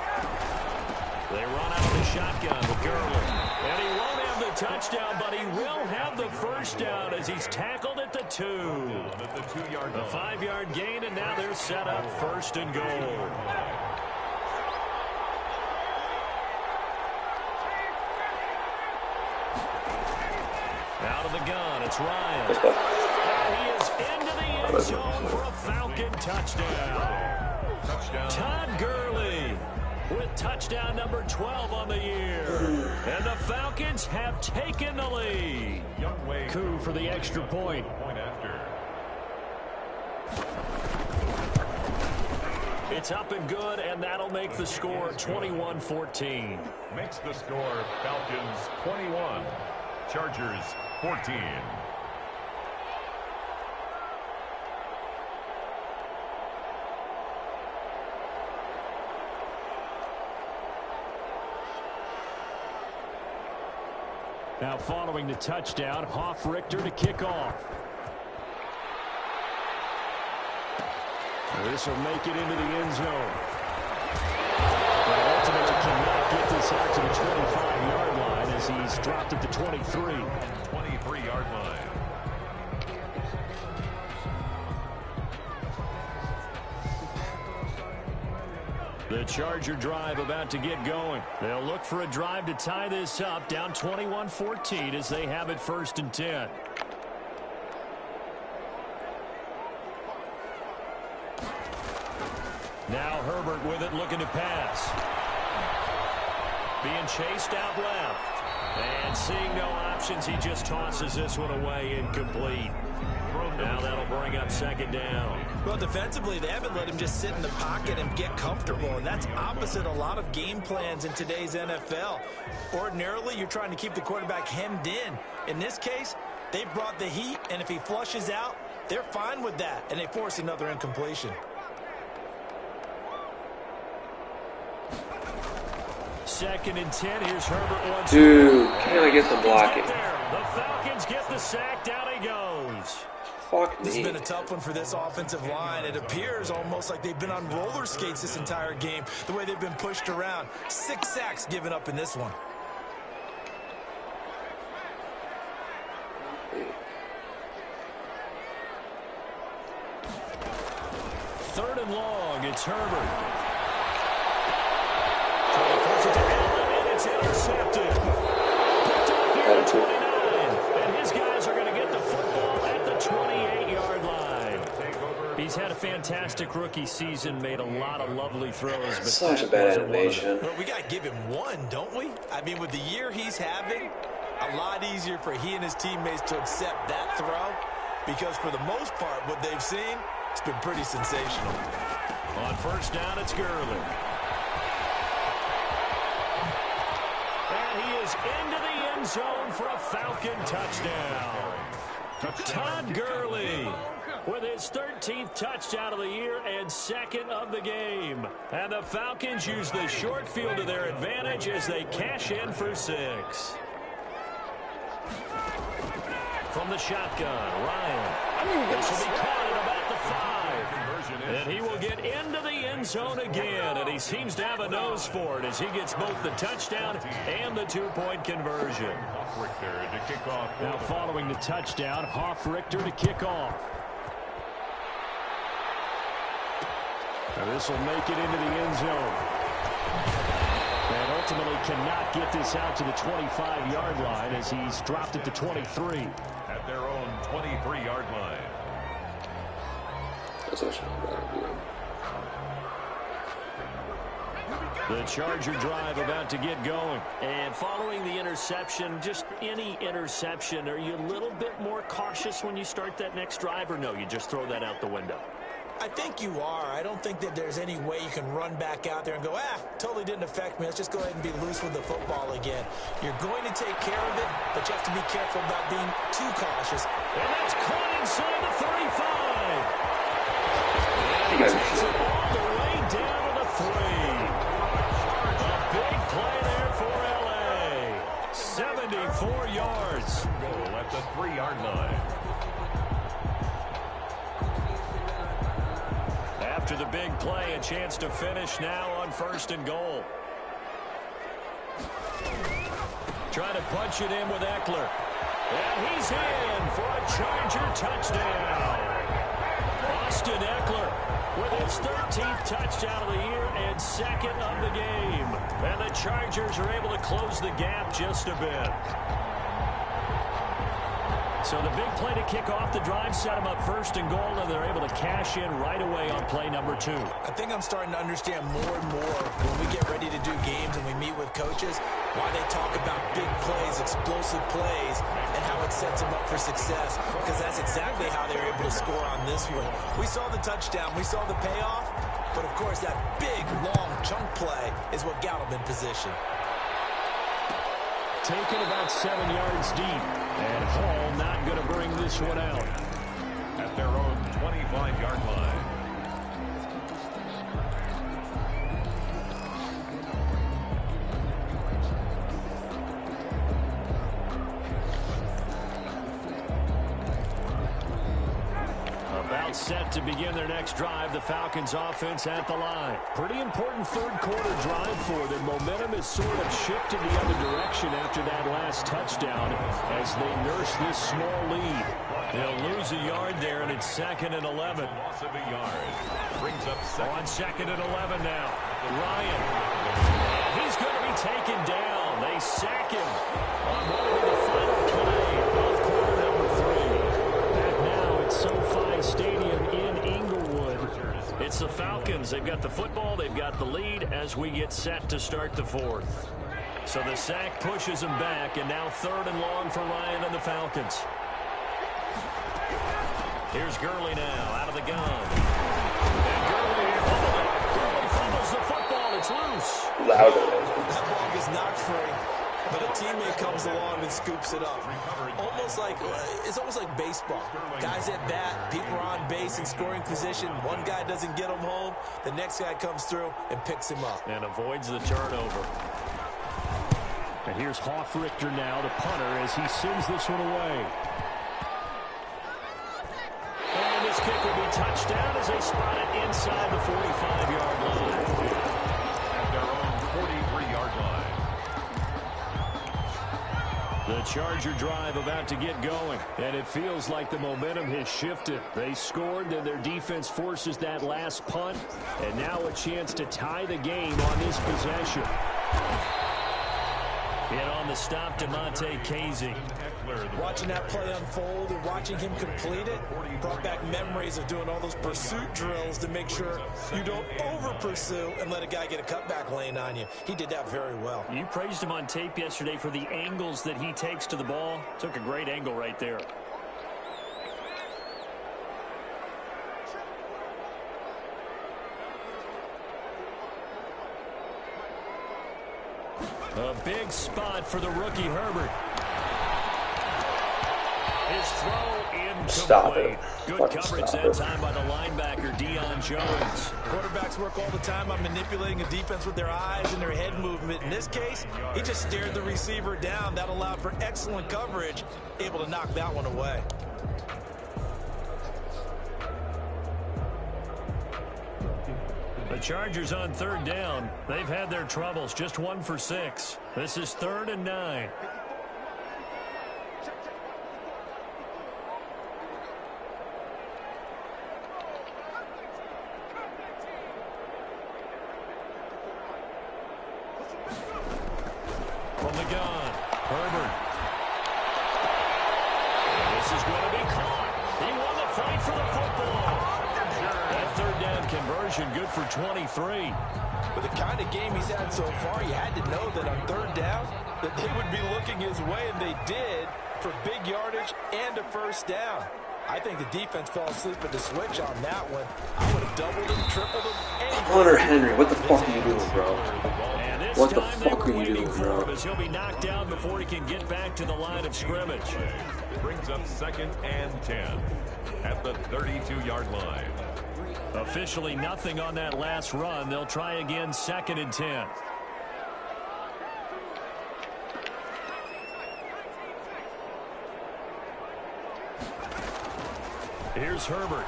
They run out of the shotgun with Gurley. And he won't have the touchdown, but he will have the first down as he's tackled at the 2. A 5-yard gain, and now they're set up 1st and goal. Out of the gun, it's Ryan. And he is into the end zone for a Falcon touchdown. Todd Gurley with touchdown number 12 on the year. And the Falcons have taken the lead. Coup for the extra point. It's up and good, and that'll make the score 21-14. Makes the score Falcons 21, Chargers 14. Now following the touchdown, Richter to kick off. This will make it into the end zone. But ultimately cannot get this out to the 25-yard line as he's dropped at the 23. 23-yard line. The Charger drive about to get going. They'll look for a drive to tie this up, down 21-14 as they have it 1st and 10. Now Herbert with it, looking to pass. Being chased out left. And seeing no options, he just tosses this one away, incomplete. Now that'll bring up 2nd down. Well, defensively, they haven't let him just sit in the pocket and get comfortable, and that's opposite a lot of game plans in today's NFL. Ordinarily, you're trying to keep the quarterback hemmed in. In this case, they brought the heat, and if he flushes out, they're fine with that, and they force another incompletion. Second and 10. Here's Herbert once. Dude, can I get some blocking? The Falcons get the sack. Down he goes. Fuck me. This has been a tough one for this offensive line. It appears almost like they've been on roller skates this entire game, the way they've been pushed around. 6 sacks given up in this one. Third and long. It's Herbert. It's intercepted. At 29. And his guys are going to get the football at the 28-yard line. He's had a fantastic rookie season, made a lot of lovely throws. But such a bad animation. Well, we got to give him one, don't we? I mean, with the year he's having, a lot easier for he and his teammates to accept that throw. Because for the most part, what they've seen, it's been pretty sensational. On 1st down, it's Gurley. And he is into the end zone for a Falcon touchdown. Todd Gurley with his 13th touchdown of the year and 2nd of the game. And the Falcons use the short field to their advantage as they cash in for 6. From the shotgun, Ryan. This will be caught at about the 5. And he will get into the end zone again. And he seems to have a nose for it as he gets both the touchdown and the 2-point conversion. Now following the touchdown, Richter to kick off. Now this will make it into the end zone. And ultimately cannot get this out to the 25-yard line as he's dropped at the 23. At their own 23-yard line. That's actually not bad. The Charger drive about to get going. And following the interception, just any interception, are you a little bit more cautious when you start that next drive, or no, you just throw that out the window? I think you are. I don't think that there's any way you can run back out there and go, totally didn't affect me. Let's just go ahead and be loose with the football again. You're going to take care of it, but you have to be careful about being too cautious. And that's caught inside the 35. And he takes it all the way down to the 3. A big play there for L.A. 74 yards. Goal at the 3-yard line. After the big play, a chance to finish now on 1st and goal. Trying to punch it in with Eckler. And he's in for a Charger touchdown. Austin Eckler with his 13th touchdown of the year and 2nd of the game. And the Chargers are able to close the gap just a bit. So the big play to kick off the drive set them up 1st and goal, and they're able to cash in right away on play number 2. I think I'm starting to understand more and more when we get ready to do games and we meet with coaches why they talk about big plays, explosive plays, and how it sets them up for success, because that's exactly how they were able to score on this one. We saw the touchdown. We saw the payoff, but, of course, that big, long chunk play is what got them in position. Taken about 7 yards deep. And Hall not going to bring this one out. At their own 25-yard line. About set to begin their next drive. The Falcons offense at the line. Pretty important third-quarter drive for them. Momentum has sort of shifted the other direction after that last touchdown as they nurse this small lead. They'll lose a yard there, and it's 2nd and 11. Loss of a yard. Brings up On 2nd and 11 now. Ryan. He's going to be taken down. They sack him on what will be the final play of quarter number 3. And now it's SoFi Stadium in Inglewood. It's the Falcons. They've got the football. They've got the lead as we get set to start the 4th. So the sack pushes them back, and now 3rd and long for Ryan and the Falcons. Here's Gurley now out of the gun. And Gurley fumbles the football. It's loose. Louder. That ball is knocked free, but a teammate comes along and scoops it up. It's almost like baseball. Guys at bat, people are on base in scoring position. One guy doesn't get him home. The next guy comes through and picks him up. And avoids the turnover. And here's Hoffrichter now, the punter, as he sends this one away. And this kick will be touchdown as they spot it inside the 45-yard line. at their own 43-yard line. The Charger drive about to get going, and it feels like the momentum has shifted. They scored, then their defense forces that last punt, and now a chance to tie the game on this possession. And on the stop, DeMonte Casey. Watching that play unfold and watching him complete it brought back memories of doing all those pursuit drills to make sure you don't over-pursue and let a guy get a cutback lane on you. He did that very well. You praised him on tape yesterday for the angles that he takes to the ball. Took a great angle right there. A big spot for the rookie Herbert. His throw incomplete. Good coverage that time by the linebacker, Deion Jones. Quarterbacks work all the time on manipulating a defense with their eyes and their head movement. In this case, he just stared the receiver down. That allowed for excellent coverage, able to knock that one away. The Chargers on third down. They've had their troubles, just 1 for 6. This is 3rd and 9. From the gun, Herbert. This is going to be caught. He won the fight for the football. That third down conversion good for 23. With the kind of game he's had so far, you had to know that on third down that they would be looking his way, and they did, for big yardage and a first down. I think the defense fell asleep at the switch on that one. I would have doubled him, tripled him. Hunter Henry, what the fuck are you doing, bro? What the fuck are you doing, bro? He'll be knocked down before he can get back to the line of scrimmage. Brings up 2nd and 10 at the 32-yard line. Officially nothing on that last run. They'll try again 2nd and 10. Here's Herbert.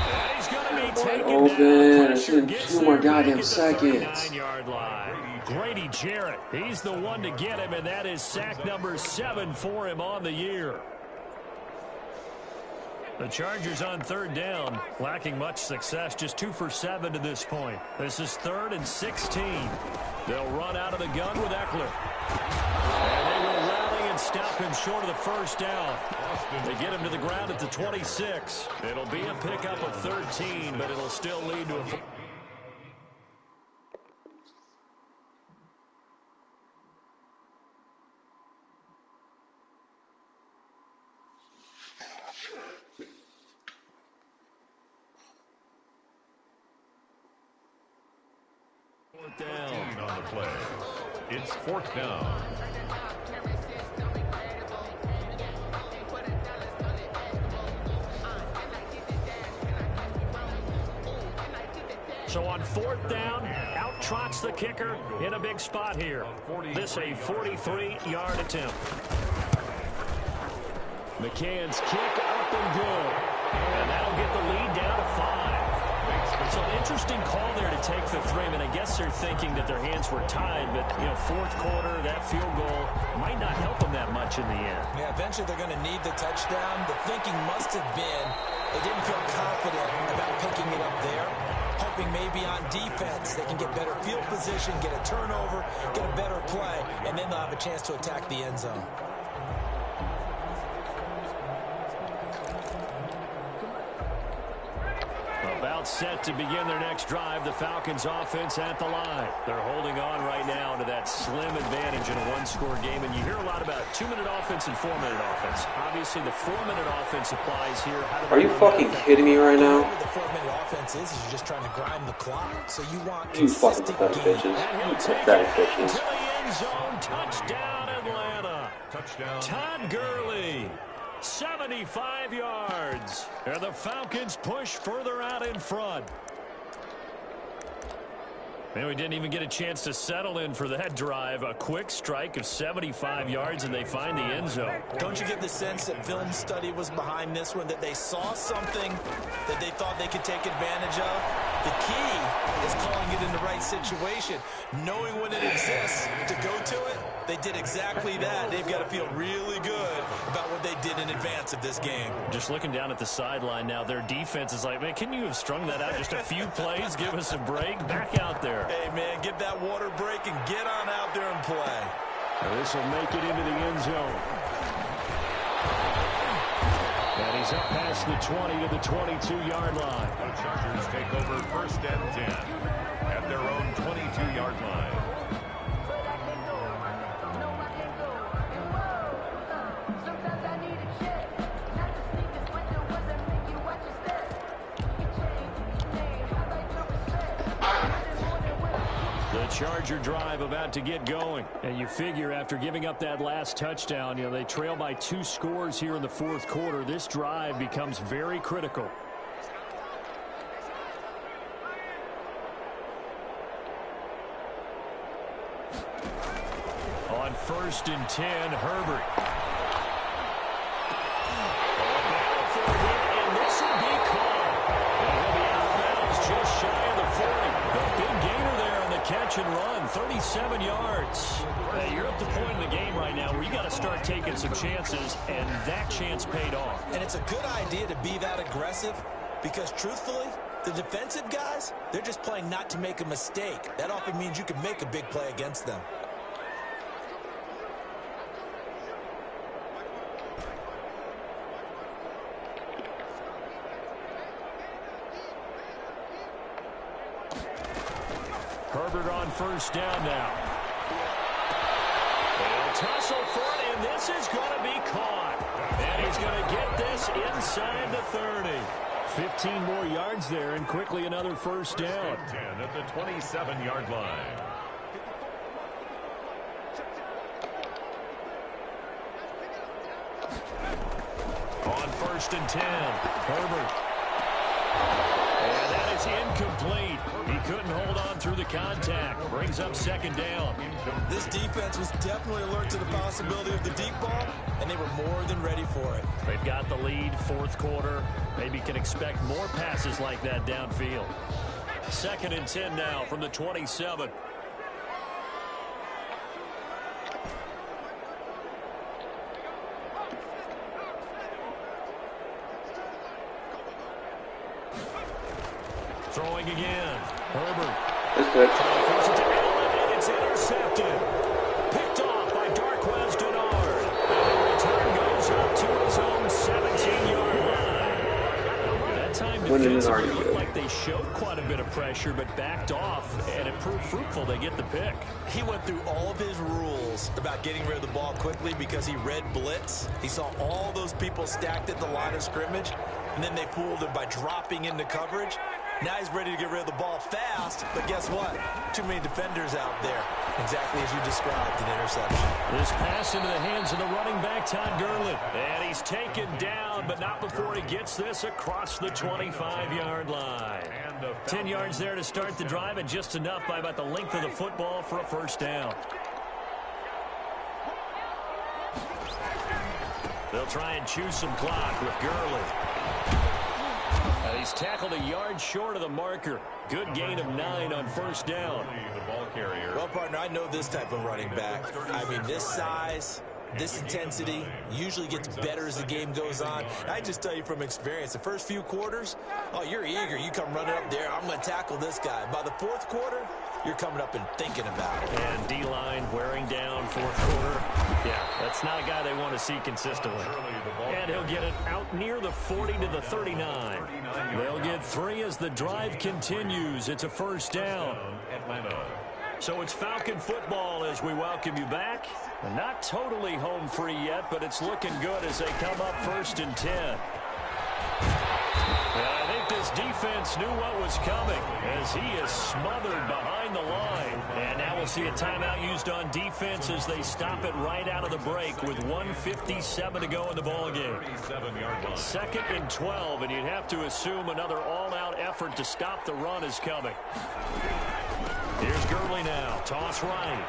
And he's going to be taken open. down. It's in 2 more goddamn seconds. 9-yard line. Grady Jarrett, he's the one to get him, and that is sack number 7 for him on the year. The Chargers on third down, lacking much success, just 2 for 7 to this point. This is 3rd and 16. They'll run out of the gun with Eckler. And they will rally and stop him short of the first down. They get him to the ground at the 26. It'll be a pickup of 13, but it'll still lead to a... down on the play. It's 4th down. So on 4th down, out trots the kicker in a big spot here. This a 43-yard attempt. McCann's kick up and good. And that'll get the lead down to 5. So an interesting call there to take the 3. I mean, I guess they're thinking that their hands were tied, but, you know, 4th quarter, that field goal might not help them that much in the end. Yeah, eventually they're going to need the touchdown. The thinking must have been they didn't feel confident about picking it up there, hoping maybe on defense they can get better field position, get a turnover, get a better play, and then they'll have a chance to attack the end zone. About set to begin their next drive. The Falcons offense at the line. They're holding on right now to that slim advantage in a 1-score game. And you hear a lot about 2-minute offense and 4-minute offense. Obviously, the 4-minute offense applies here. Are you fucking kidding me right now? The 4-minute offense is you're just trying to grind the clock. So you want You fucking consistent pathetic game. bitches. You pathetic bitches. To the end zone. Touchdown, Atlanta. Touchdown. Todd Gurley. 75 yards. And the Falcons push further out in front. And we didn't even get a chance to settle in for that drive. A quick strike of 75 yards, and they find the end zone. Don't you get the sense that film study was behind this one, that they saw something that they thought they could take advantage of? The key is calling it in the right situation, knowing when it exists to go to it. They did exactly that. They've got to feel really good about what they did in advance of this game. Just looking down at the sideline now, their defense is like, man, can you have strung that out just a few plays? Give us a break. Back out there. Hey, man, give that water break and get on out there and play. This will make it into the end zone. And he's up past the 20 to the 22-yard line. The Chargers take over 1st and 10 at their own 22-yard line. Charger drive about to get going. And you figure after giving up that last touchdown, you know, they trail by 2 scores here in the 4th quarter. This drive becomes very critical. On 1st and 10, Herbert. And this will be caught. And he'll be out of bounds just shy of the 40. The big gainer there on the catch and run, 37 yards. You're at the point in the game right now where you got to start taking some chances, and that chance paid off. And it's a good idea to be that aggressive because, truthfully, the defensive guys, they're just playing not to make a mistake. That often means you can make a big play against them. Herbert on first down now. They'll tussle for it, and this is going to be caught. And he's going to get this inside the 30. 15 more yards there, and quickly another first down. 10 at the 27-yard line. On first and 10, Herbert. And that is incomplete. He couldn't hold on through the contact. Brings up second down. This defense was definitely alert to the possibility of the deep ball, and they were more than ready for it. They've got the lead, fourth quarter. Maybe can expect more passes like that downfield. Second and 10 now from the 27. Throwing again. Herbert. That's good. Throws it to Allen, and it's intercepted. Picked off by Darquez Denard. And the return goes up to his own 17-yard line. That time defensively looked like they showed quite a bit of pressure, but backed off, and it proved fruitful. They get the pick. He went through all of his rules about getting rid of the ball quickly because he read blitz. He saw all those people stacked at the line of scrimmage, and then they fooled him by dropping into coverage. Now he's ready to get rid of the ball fast, but guess what? Too many defenders out there. Exactly as you described, an interception. This pass into the hands of the running back, Todd Gurley. And he's taken down, but not before he gets this across the 25-yard line. 10 yards there to start the drive, and just enough by about the length of the football for a first down. They'll try and chew some clock with Gurley. He's tackled a yard short of the marker. Good gain of 9 on first down. The ball carrier. Well, partner, I know this type of running back. I mean, this size, this intensity usually gets better as the game goes on. I just tell you from experience, the first few quarters, oh, you're eager. You come running up there, I'm going to tackle this guy. By the fourth quarter, you're coming up and thinking about it. And D-line wearing down fourth quarter. Yeah, that's not a guy they want to see consistently. And he'll get it out near the 40 to the 39. They'll get 3 as the drive continues. It's a first down. So it's Falcon football as we welcome you back. Not totally home free yet, but it's looking good as they come up first and 10. And I think this defense knew what was coming as he is smothered behind the line. And now we'll see a timeout used on defense as they stop it right out of the break with 1:57 to go in the ballgame. Second and 12, and you'd have to assume another all-out effort to stop the run is coming. Here's Gurley now. Toss right.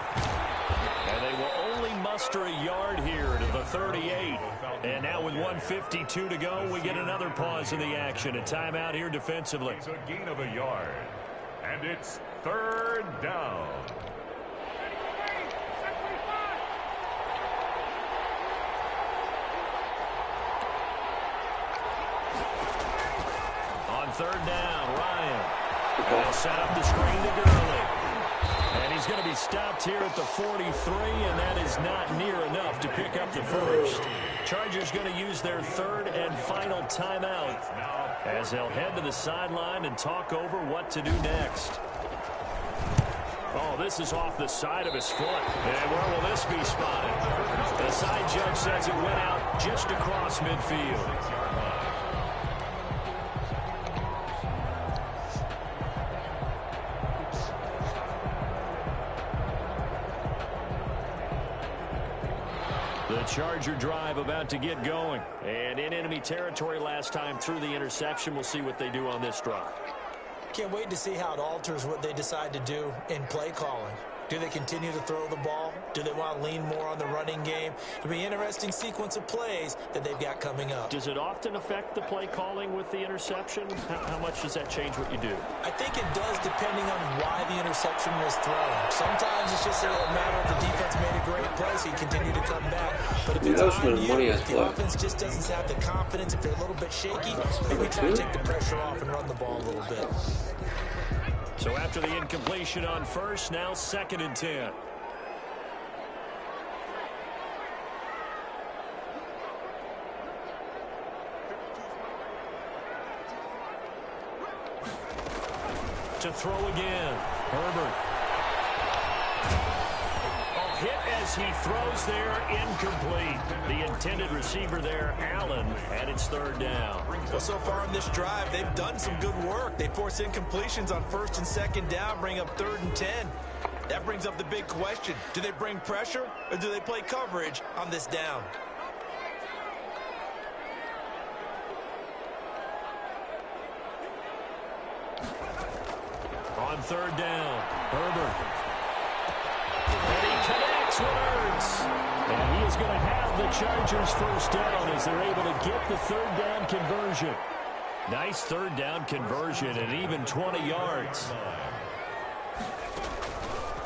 And they will only muster a yard here to the 38. And now with 1:52 to go, we get another pause in the action. A timeout here defensively. It's a gain of a yard. And it's third down. On third down, Ryan. They'll set up the screen to Gurley. And he's going to be stopped here at the 43, and that is not near enough to pick up the first. Chargers going to use their third and final timeout as they'll head to the sideline and talk over what to do next. Oh, this is off the side of his foot. And where will this be spotted? The side judge says it went out just across midfield. The Charger drive about to get going. And in enemy territory last time through the interception. We'll see what they do on this drive. Can't wait to see how it alters what they decide to do in play calling. Do they continue to throw the ball? Do they want to lean more on the running game? It'll be an interesting sequence of plays that they've got coming up. Does it often affect the play calling with the interception? How much does that change what you do? I think it does depending on why the interception was thrown. Sometimes it's just a matter of the defense made a great play, so you continue to come back. But if it's on you, if the offense just doesn't have the confidence, if they're a little bit shaky, maybe try to take the pressure off and run the ball a little bit. So after the incompletion on first, now second and 10. To throw again, Herbert. Hit as he throws there, incomplete. The intended receiver there, Allen, and it's third down. Well, so far in this drive, they've done some good work. They force incompletions on first and second down, bring up 3rd and 10. That brings up the big question. Do they bring pressure or do they play coverage on this down? On third down, Herbert. And he connects with Ertz. And he is going to have the Chargers first down as they're able to get the third down conversion. Nice third down conversion and even 20 yards.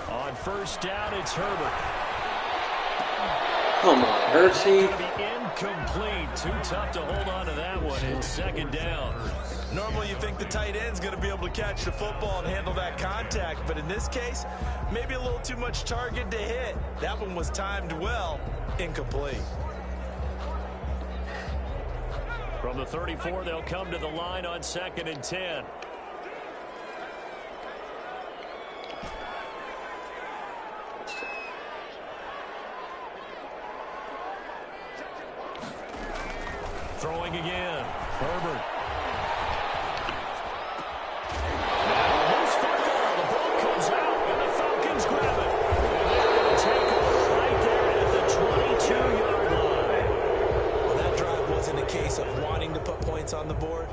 On first down, it's Herbert. Come on, Ertzy. Incomplete. Too tough to hold on to that one. It's second down. Normally you think the tight end's going to be able to catch the football and handle that contact, but in this case, maybe a little too much target to hit. That one was timed well. Incomplete. From the 34, they'll come to the line on 2nd and 10. Throwing again. Herbert. Of wanting to put points on the board.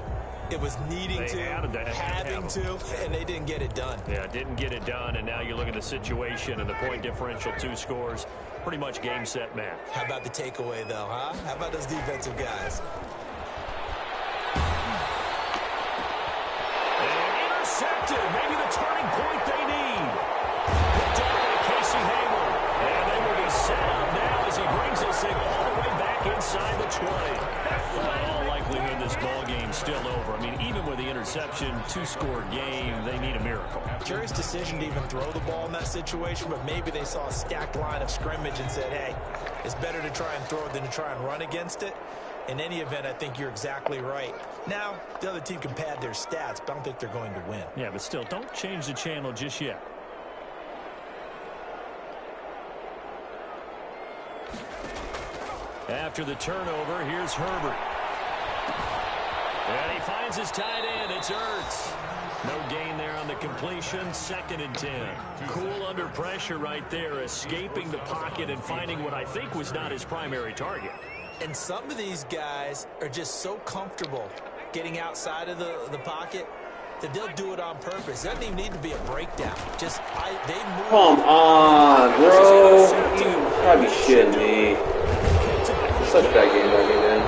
It was needing to, having to, and they didn't get it done. Yeah, didn't get it done, and now you look at the situation and the point differential, 2 scores, pretty much game, set, match. How about the takeaway, though, huh? How about those defensive guys? And intercepted, maybe the turning point they need. Picked up by Casey Hayward, and they will be set up now as he brings this thing all the way back inside the 20. Well, in all likelihood, this ball game's still over. I mean, even with the interception, 2-score game, they need a miracle. Curious decision to even throw the ball in that situation, but maybe they saw a stacked line of scrimmage and said, hey, it's better to try and throw it than to try and run against it. In any event, I think you're exactly right. Now, the other team can pad their stats, but I don't think they're going to win. Yeah, but still, don't change the channel just yet. After the turnover, here's Herbert. And he finds his tight end. It's Ertz. No gain there on the completion. 2nd and 10. Cool under pressure right there, escaping the pocket and finding what I think was not his primary target. And some of these guys are just so comfortable getting outside of the pocket that they'll do it on purpose. It doesn't even need to be a breakdown. Just they move. Come on, bro. You gotta be shitting me. Such a bad game by me, man.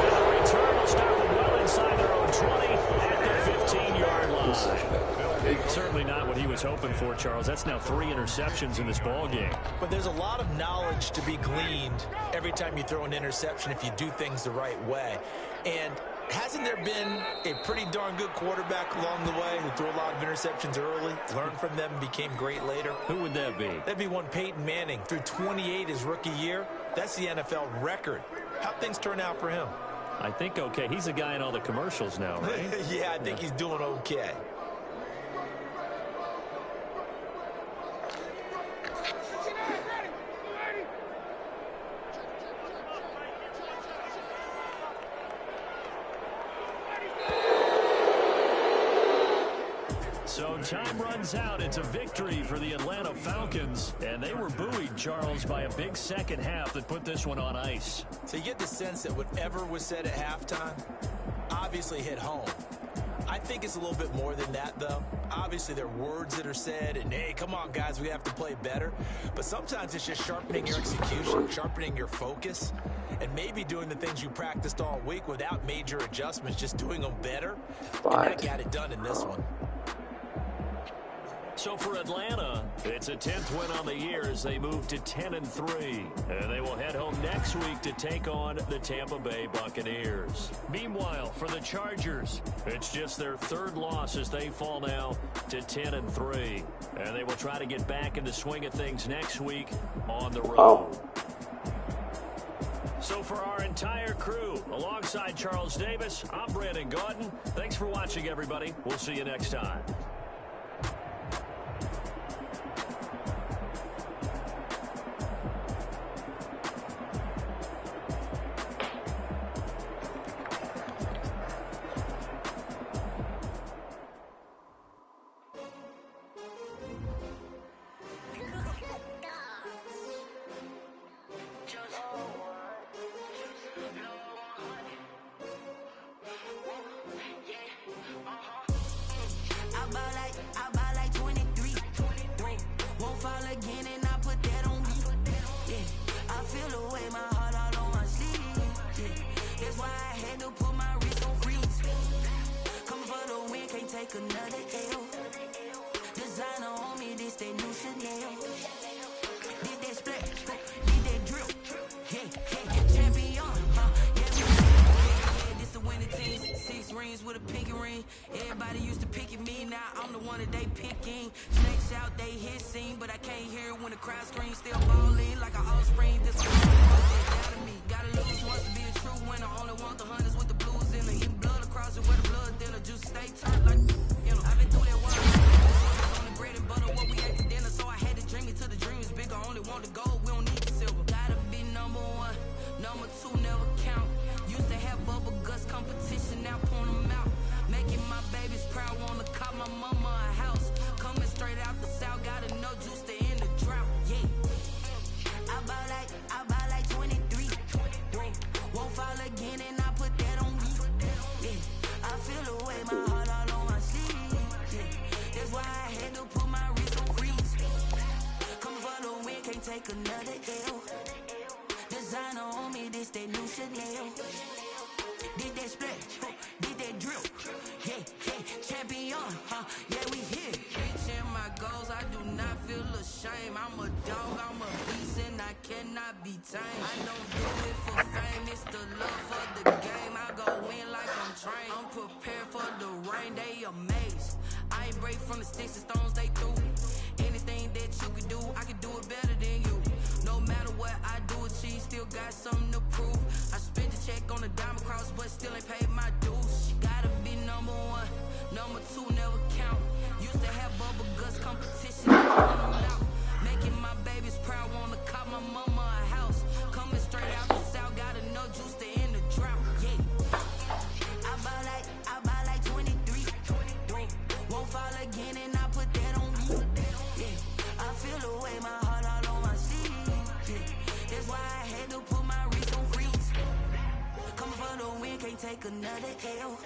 Return will stop them well inside their own 20 at the 15-yard line. Such a bad game. Certainly not what he was hoping for, Charles. That's now 3 interceptions in this ball game. But there's a lot of knowledge to be gleaned every time you throw an interception if you do things the right way. And hasn't there been a pretty darn good quarterback along the way who threw a lot of interceptions early, learned from them, and became great later? Who would that be? That'd be one Peyton Manning. Threw 28 his rookie year. That's the NFL record. How'd things turn out for him? I think okay. He's a guy in all the commercials now, right? Yeah, I think he's doing okay. So time runs out. It's a victory for the Atlanta Falcons. And they were buoyed, Charles, by a big second half that put this one on ice. So you get the sense that whatever was said at halftime obviously hit home. I think it's a little bit more than that, though. Obviously, there are words that are said, and, hey, come on, guys, we have to play better. But sometimes it's just sharpening your execution, sharpening your focus, and maybe doing the things you practiced all week without major adjustments, just doing them better. And that got it done in this one. So for Atlanta, it's a 10th win on the year as they move to 10-3. And they will head home next week to take on the Tampa Bay Buccaneers. Meanwhile, for the Chargers, it's just their 3rd loss as they fall now to 10-3. And they will try to get back in the swing of things next week on the road. Oh. So for our entire crew, alongside Charles Davis, I'm Brandon Gaudin. Thanks for watching, everybody. We'll see you next time. I ball like 23. Won't fall again and I put that on me. Yeah, I feel the way, my heart all on my sleeve. Yeah, that's why I had to put my wrist on freeze. Come for the win, can't take another L. Designer on me, this that new Chanel. Did that split, did that drip. Yeah, champion, yeah, this the winning team. 6 rings with a pinky ring. Everybody used to pick at me, now I'm the one that they picking. Snakes out, they hit scene, but I can't hear it when the crowd screams. Still ballin' like an offspring. This one out of me. Gotta lose once to be a true winner. Only want the hunters with the blues in the eating blood across it where the blood thinner. Juice stay turned like, you know, I've been through that one. Only bread and butter, what we ate for dinner. So I had to dream it till the dream is bigger. Only want the gold, we don't need the silver. Gotta be number 1, number 2 never count. Used to have bubble guts competition, now point them out. Making my babies proud, wanna cop my mama a house. Coming straight out the south, gotta know juice to end the drought. Yeah, I ball like 23. Won't fall again and I put that on me. Yeah, I feel the way, my heart all on my sleeve. Yeah, that's why I had to put my wrist on freeze. Coming for the win, can't take another L. Designer on me, this that new Chanel. Did that split, did that drip. Yeah, champion, yeah, we here. Reaching my goals, I do not feel ashamed. I'm a dog, I'm a beast, and I cannot be tamed. I don't do it for fame, it's the love for the game. I go in like I'm trained. I'm prepared for the rain, they amazed. I ain't break from the sticks and stones they threw. Anything that you can do, I can do it better than you. No matter what I do, achieve, still got something to prove. I spent the check on the diamond cross, but still ain't paid my dues. Gotta be number 1, number 2 never count. Used to have bubble guts competition, out. Making my babies proud, wanna cop my mama a house. Coming straight out the south, gotta know juice to end the drought. Yeah, I ball like 23. Won't fall again and I put that on me. Yeah, I feel the way, my heart all on my sleeve. Yeah, that's why I had to put my wrist on freeze. Come for the win, can't take another L.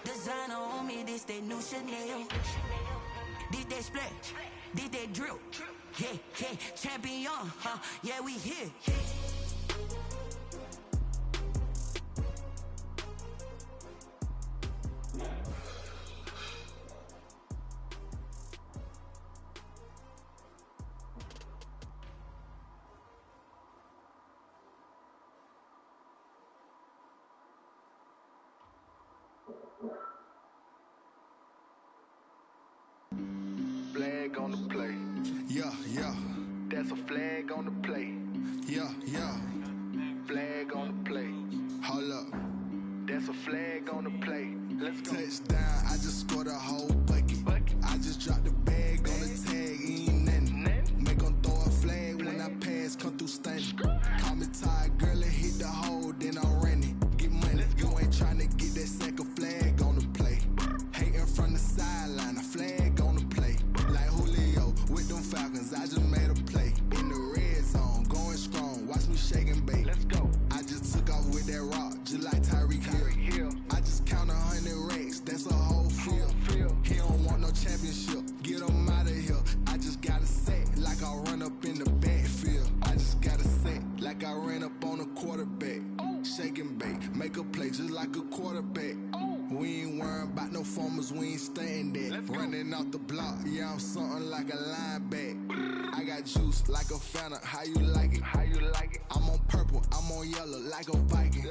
Designer on me, this that new Chanel. Did that split, did that drip. Yeah, champion, yeah, we here. Flag on the play. Yeah. That's a flag on the play. Yeah. Flag on the play. Hold up. That's a flag on the play. Let's go. Touchdown, I just scored a whole bucket. I just dropped the bag on the tag, ain't nothing. Make 'em throw a flag when I pass, come through stunning. Call me tired, girl, and hit the hole, then I'm running. Get money, you ain't tryna get that second flag on the play. Hating from the sideline, a flag on the play. Like Julio with them Falcons, I just made a play. In the red zone, going strong, watch me shake and bake. Let's go. I just took off with that rock, just like Tyreek Hill. I just count 100 racks, that's a whole field. He don't want no championship, get him out of here. I just got a set, like I run up in the backfield. I just got a set, like I ran up on a quarterback. Shake and bake, make a play just like a quarterback. We ain't worrying about no formers, we ain't staying there. Running off the block, yeah, I'm something like a linebacker. I got juice like a Fanta, how you like it? I'm on purple, I'm on yellow, like a Viking.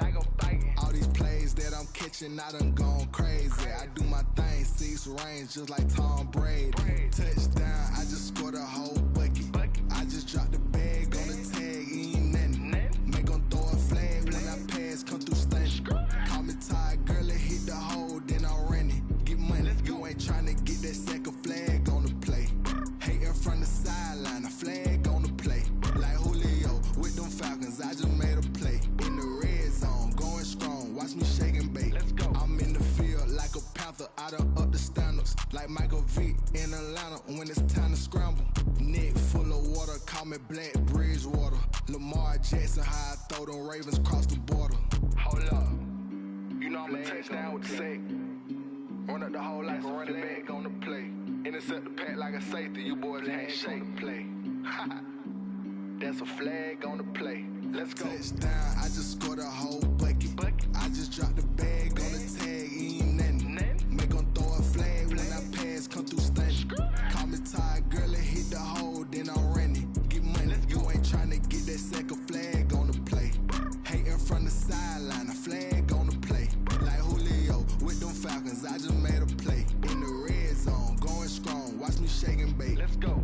All these plays that I'm catching, I done gone crazy. I do my thing, 6 rings, just like Tom Brady. Touchdown, I just scored a whole bucket. I just dropped the bag on the tag, ain't nothing. Make 'em throw a flag when I pass, come through stunning. Call me tired, girl, and hit the hole, then I'm running. Get money, you ain't tryna get that second flag on the play. Hating from the sideline, a flag on the play. Like Julio with them Falcons, I just made a play. In the red zone, going strong, watch me shake and bake. Let's go. I'm in the field like a Panther, I done up the standards. Like Michael Vick in Atlanta when it's time to scramble. Neck full of water, call me Black Bridgewater. Lamar Jackson, how I throw them Ravens cross the border. Hold up. You know I'm a touchdown with the sack. Run up the whole like a running back on the play. Intercept the pack like a safety, you boys ain't shake the play. That's a flag on the play. Let's go. Touchdown, I just scored a whole bucket. I just dropped the bag on the tag, ain't nothing. Make 'em throw a flag when I pass, come through stunning. Call me tired, girl, and hit the hole, then I'm running. Get money, you ain't tryna get that second flag on the play. Hating from the sideline, a flag on the play. Like Julio with them Falcons, I just made a play. In the red zone, going strong, watch me shake and bake. Let's go.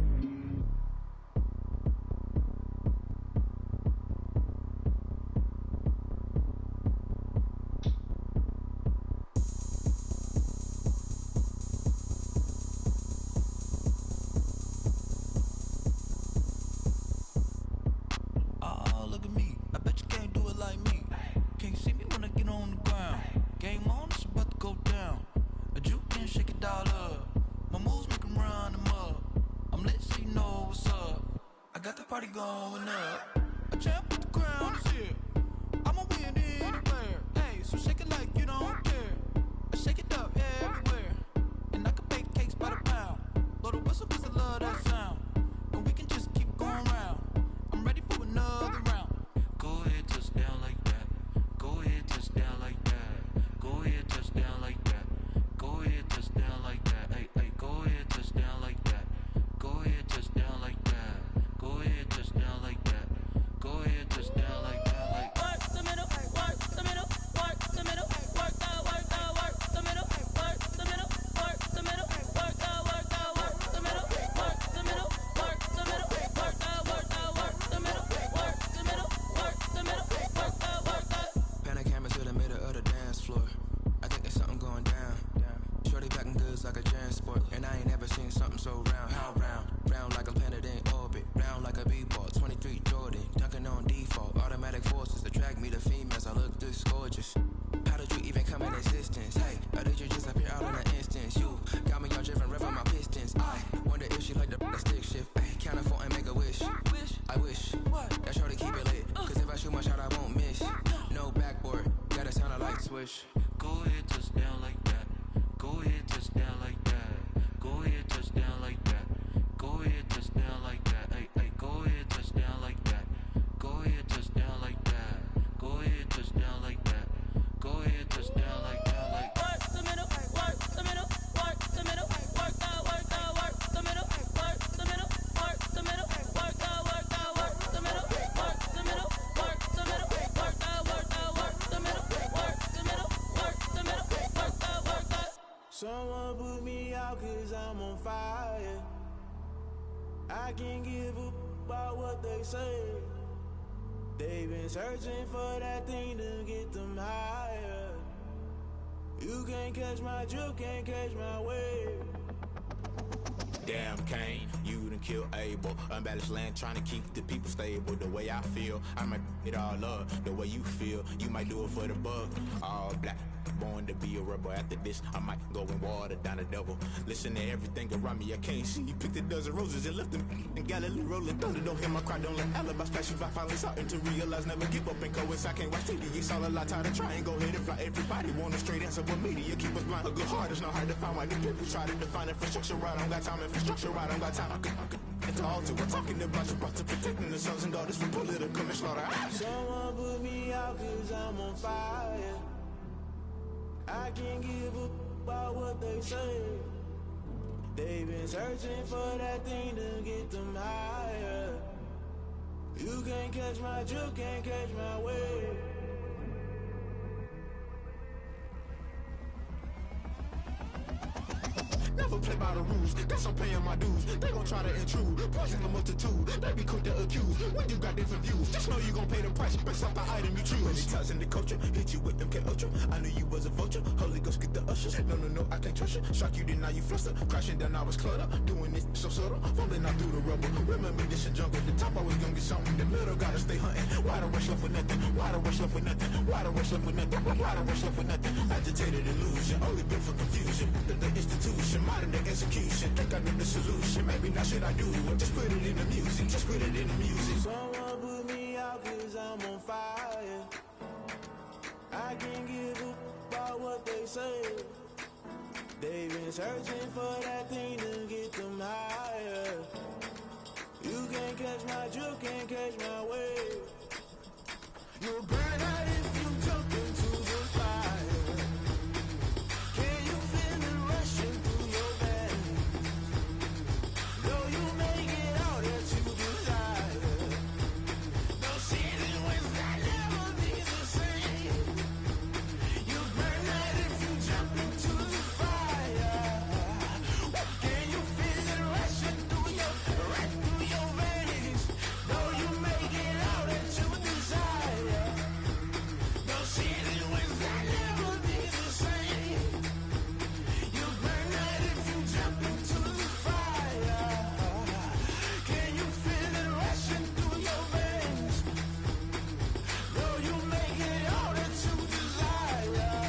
Party going up. A champ with the crown is here. I'ma win anywhere. Hey, so shake it like you don't care. I shake it up everywhere. And I can bake cakes by the pound. Blow the whistle 'cause I love that sound. And we can just keep going round. I'm ready for another round. Go ahead, touch down like that. Go ahead, touch down like that. Go ahead, touch down like that. Go ahead, touch down like that. Hey, hey, go ahead, touch down like that. Go ahead, touch down like that. Go ahead, touch down like that. Go ahead, touch down like that. Like work the middle, work the middle, work the middle, work the middle, work the middle, work the middle, work the middle, work the middle, work the middle, work the middle, work the middle, work the middle, work the. Panic cameras to the middle of the dance floor. I think there's something going down. Shorty packing goods like a transport, and I ain't never seen something so round. How round? Round like a planet in orbit, round like a b-ball. 23 Jordan, dunking on default. Automatic forces attract me to females. I look this gorgeous. How did you even come in existence? Hey, or did you just appear out in an instance? You got me all driven, revving my pistons. I wonder if she like the stick shift. Ay, count a 4 and make a wish. I wish that shorty keep it lit, 'cause if I shoot my shot, I won't miss. No backboard, gotta sound a light switch. Go ahead, touch down like that. Go ahead, touch down like that. Go ahead, touch down like that. Go ahead, touch down like that. Hey, hey, go ahead, touch down like that. Go ahead, touch down like that. Go ahead, touch down like that. Go ahead, touch down like that. Like work the middle, work the middle, work the middle, work the middle, work the middle, work the middle, work the middle, work the middle, work the middle, work the middle, work the middle, work the middle, work the. Someone put me out 'cause I'm on fire. I can't give up about what they say. They've been searching for that thing to get them higher. You can't catch my drift, can't catch my wave. Damn, Kane, you done killed Abel. Unbalanced land, trying to keep the people stable. The way I feel, I might it all up. The way you feel, you might do it for the buck. All black, born to be a rebel. After this, I might go and water down the devil. Listen to everything around me, I can't see. You picked a dozen roses and left them in Galilee rolling thunder. Don't hear my cry, don't let alibis pass you. I finally starting to realize, never give up and coincide. Can't watch TV, it's all a lot. Tired of trying, go ahead and fly. Everybody want a straight answer, but media keep us blind. A good heart is not hard to find. Why the people try to define infrastructure right? I don't got time, infrastructure right, I don't got time. I could it's all to we're talking about you, about to protecting the sons and daughters from political and slaughter. Someone put me out 'cause I'm on fire. I can't give up about what they say. They've been searching for that thing to get them higher. You can't catch my drift, can't catch my wave. Never play by the rules, guess I'm paying my dues. They gon' try to intrude, poison the multitude. They be quick to accuse when you got different views. Just know you gon' pay the price based off the item you choose. Many times in the culture, hit you with them K-Ultra. I knew you was a vulture, Holy Ghost get the ushers. No, I can't trust you. Shock you, then now you fluster. Crashing down, I was cluttered. Doing this so subtle, falling out through the rubble. Remember this in jungle, the top I was gonna get something. The middle gotta stay hunting. Why the rush left for nothing? Why the rush left for nothing? Why the rush left for nothing? Why the rush left for nothing? Agitated illusion, only built for confusion. The institution, modern day execution. Think I know the solution. Maybe now should I do it? Just put it in the music. Just put it in the music. Someone put me out 'cause I'm on fire. I can't give up about what they say. They've been searching for that thing to get them higher. You can't catch my drift, can't catch my wave. You'll burn out if you jump into the fire. Can you feel it rushing through your veins? Though you may get all that you desire, no city was that never be the same. You burn out if you jump into the fire. Can you feel it rushing through your veins? Though you may get all that you desire, no city was that never be the same. You burn out if you jump into the fire. Can you feel it rushing through your veins? Though you may get all that you desire,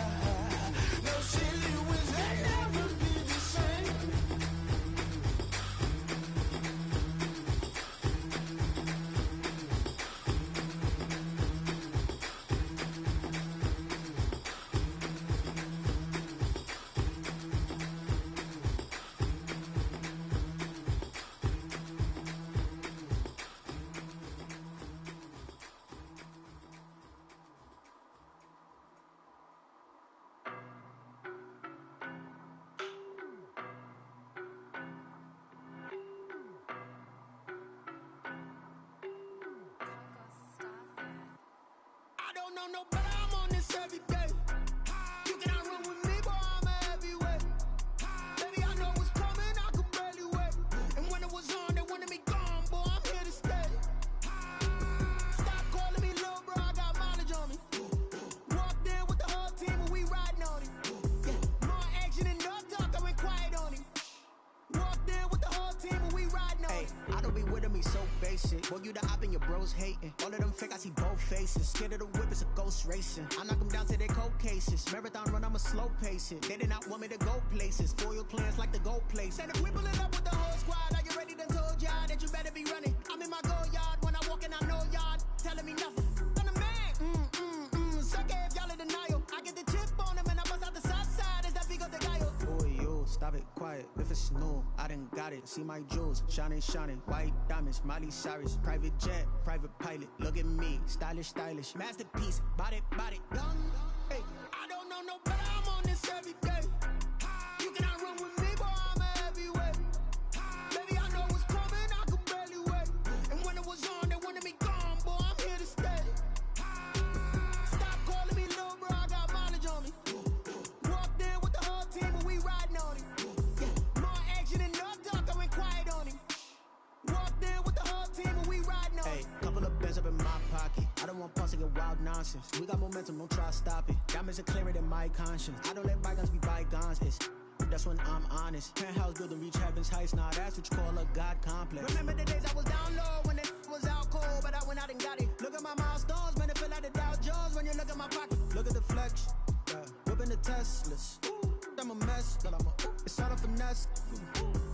no city was that never be the same. I don't know no better, I'm on this every day. You cannot run with me, boy, I'm a heavyweight. Baby, I know what's coming, I could barely wait. And when it was on, they wanted me gone, boy, I'm here to stay. Stop calling me little bro, I got mileage on me. Walked in with the whole team and we riding on him. Yeah, more action and no talk, I went quiet on him. Walked in with the whole team and we riding on him. I don't be with me so basic. Boy, you the op and your bros hating. All of them fake, I see both faces. Scared of the whip, it's a ghost racing. I knock them down to their cold cases. Marathon run, I'ma slow pace it. They did not want me to go places. Foil plans like the go place. And if we pulling up with the whole squad, are you ready? Done told y'all that you better be running. I'm in my go yard. When I walk in, I know y'all telling me nothing. I'm the man. Suck it if y'all in denial. I get the chip on him and I bust out the south side. Is that big of the guy? Boy, you stop it, quiet. If it's new, I done got it. See my jewels, shining, shining. White diamonds, Miley Cyrus. Private jet, private pilot. Look at me, stylish, stylish. Masterpiece, body, body, young. Hey, I don't know no better, I'm on this every day. You cannot run with me, boy, I'm a heavyweight. Baby, I know what's coming, I could barely wait. And when it was on, they wanted me gone, boy, I'm here to stay. Stop calling me little bro, I got mileage on me. Walked in with the whole team and we riding on him. Yeah, more action and no talk, I went quiet on him. Walked in with the whole team and we riding on him. Hey, couple of bands up in my pocket. I don't want pulse to get wild nonsense. We got momentum, don't try to stop it. Diamonds are clearer than my conscience. I don't let bygones be bygones. That's when I'm honest. Penthouse building, reach heaven's heights. Nah, that's what you call a God complex. Remember the days I was down low when it was out cold, but I went out and got it. Look at my milestones, man, it feel like the Dow Jones when you look at my pocket. Look at the flex, whipping the Teslas. I'm a mess, but it's all a finesse.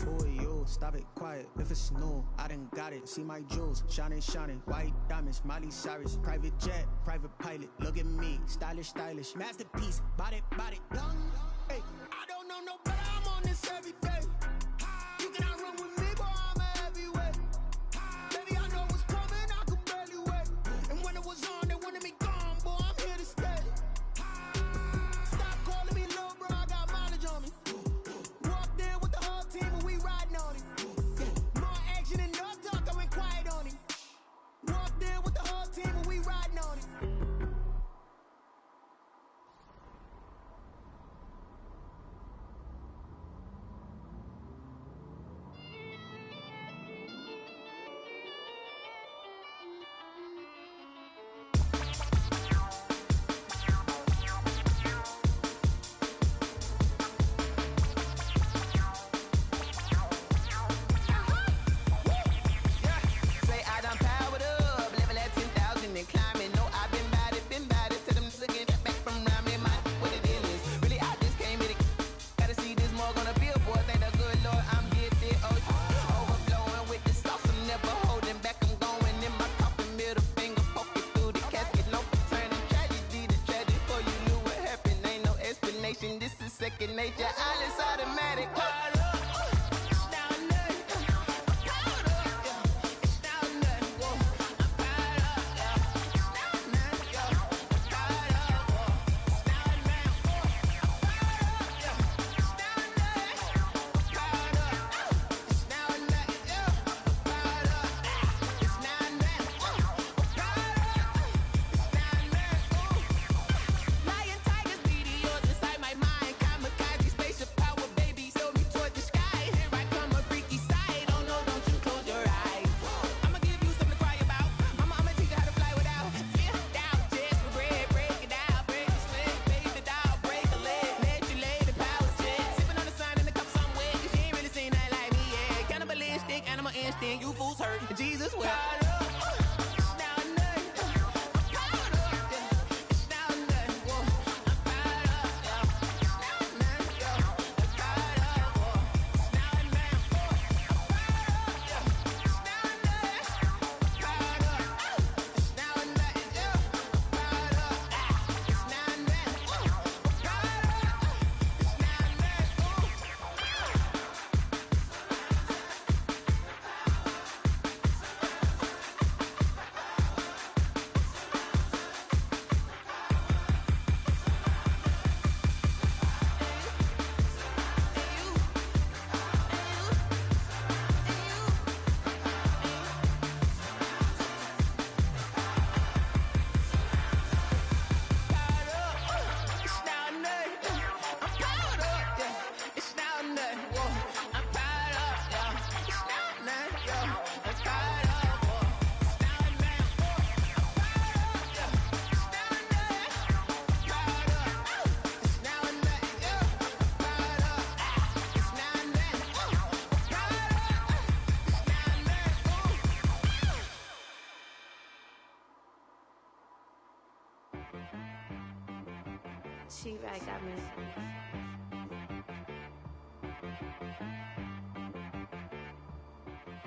Boy, you stop it, quiet. If it's new, I done got it. See my jewels, shining, shining. White diamonds, Miley Cyrus. Private jet, private pilot. Look at me, stylish, stylish. Masterpiece, body, body, young. Hey, I don't know no better, I'm on this every day. You cannot run with me, boy, I'm a heavyweight. Baby, I know what's coming, I could barely wait. And when it was on, they wanted me gone, boy, I'm here to stay. Stop calling me little bro, I got mileage on me. Walked in with the whole team and we riding on him. Yeah, more action and no talk, I went quiet on him. Walked in with the whole team and we riding on him. is second nature. All is automatic. You fools hurt. Jesus will. She right got me.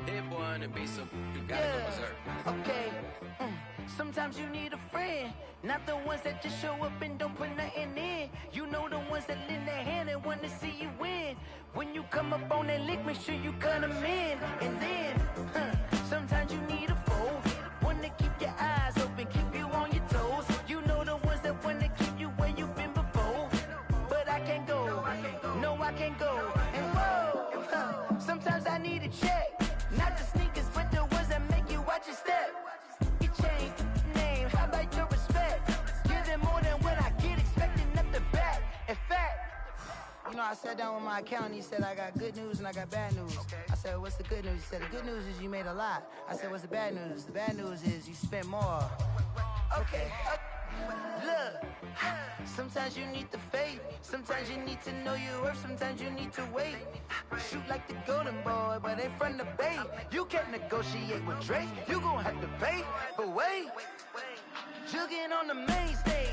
Hit boy on the beat, so you gotta go berserk. Okay. Sometimes you need a friend, not the ones that just show up and don't put nothing in. You know the ones that lend their hand and want to see you win. When you come up on that lick, make sure you cut them in. And then, sometimes you need a foe, one to keep your eyes open, keep you on your toes. You know the ones that want to keep you where you've been before. But I can't go, no I can't go. And whoa, sometimes I need a check. Not the sneakers, but the ones that make you watch your step. You change name, how about your respect? Give them more than what I get, expecting up the back. In fact, you know, I sat down with my accountant, he said, I got good news and I got bad news. I said, what's the good news? He said, the good news is you made a lot. I said, what's the bad news? The bad news is you spent more. Okay. Look, sometimes you need the faith, sometimes you need to know your worth, sometimes you need to wait. Shoot like the golden boy, but ain't from the bay. You can't negotiate with Drake, you gon' have to pay. But wait, jugging on the main stage,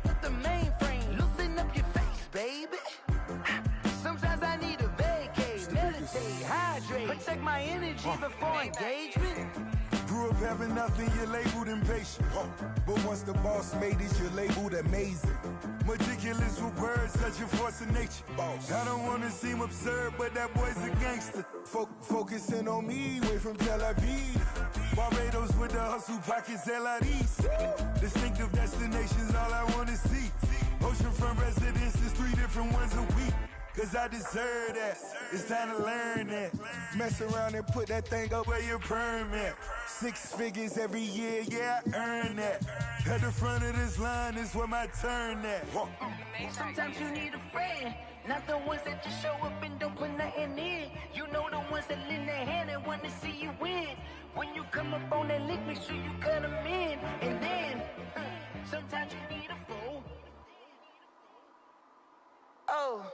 with the mainframe, loosen up your face, baby. Sometimes I need a vacate, meditate, hydrate, protect my energy before engagement. Grew up having nothing, you're labeled impatient. But once the boss made it, you're labeled amazing. Meticulous with words, such a force of nature. I don't wanna seem absurd, but that boy's a gangster. Focusing on me, way from Tel Aviv. Barbados with the hustle pockets, LIDs. Distinctive destinations, all I wanna see. Oceanfront residences, 3 different ones a week. Cause I deserve that, it's time to learn that. Mess around and put that thing up where your permit. 6 figures every year, yeah, I earn that. At the front of this line is where my turn at. Sometimes you need a friend, not the ones that just show up and don't put nothing in. You know the ones that lend their hand and want to see you win. When you come up on that lick, make sure you cut them in. And then, sometimes you need a fool. Oh.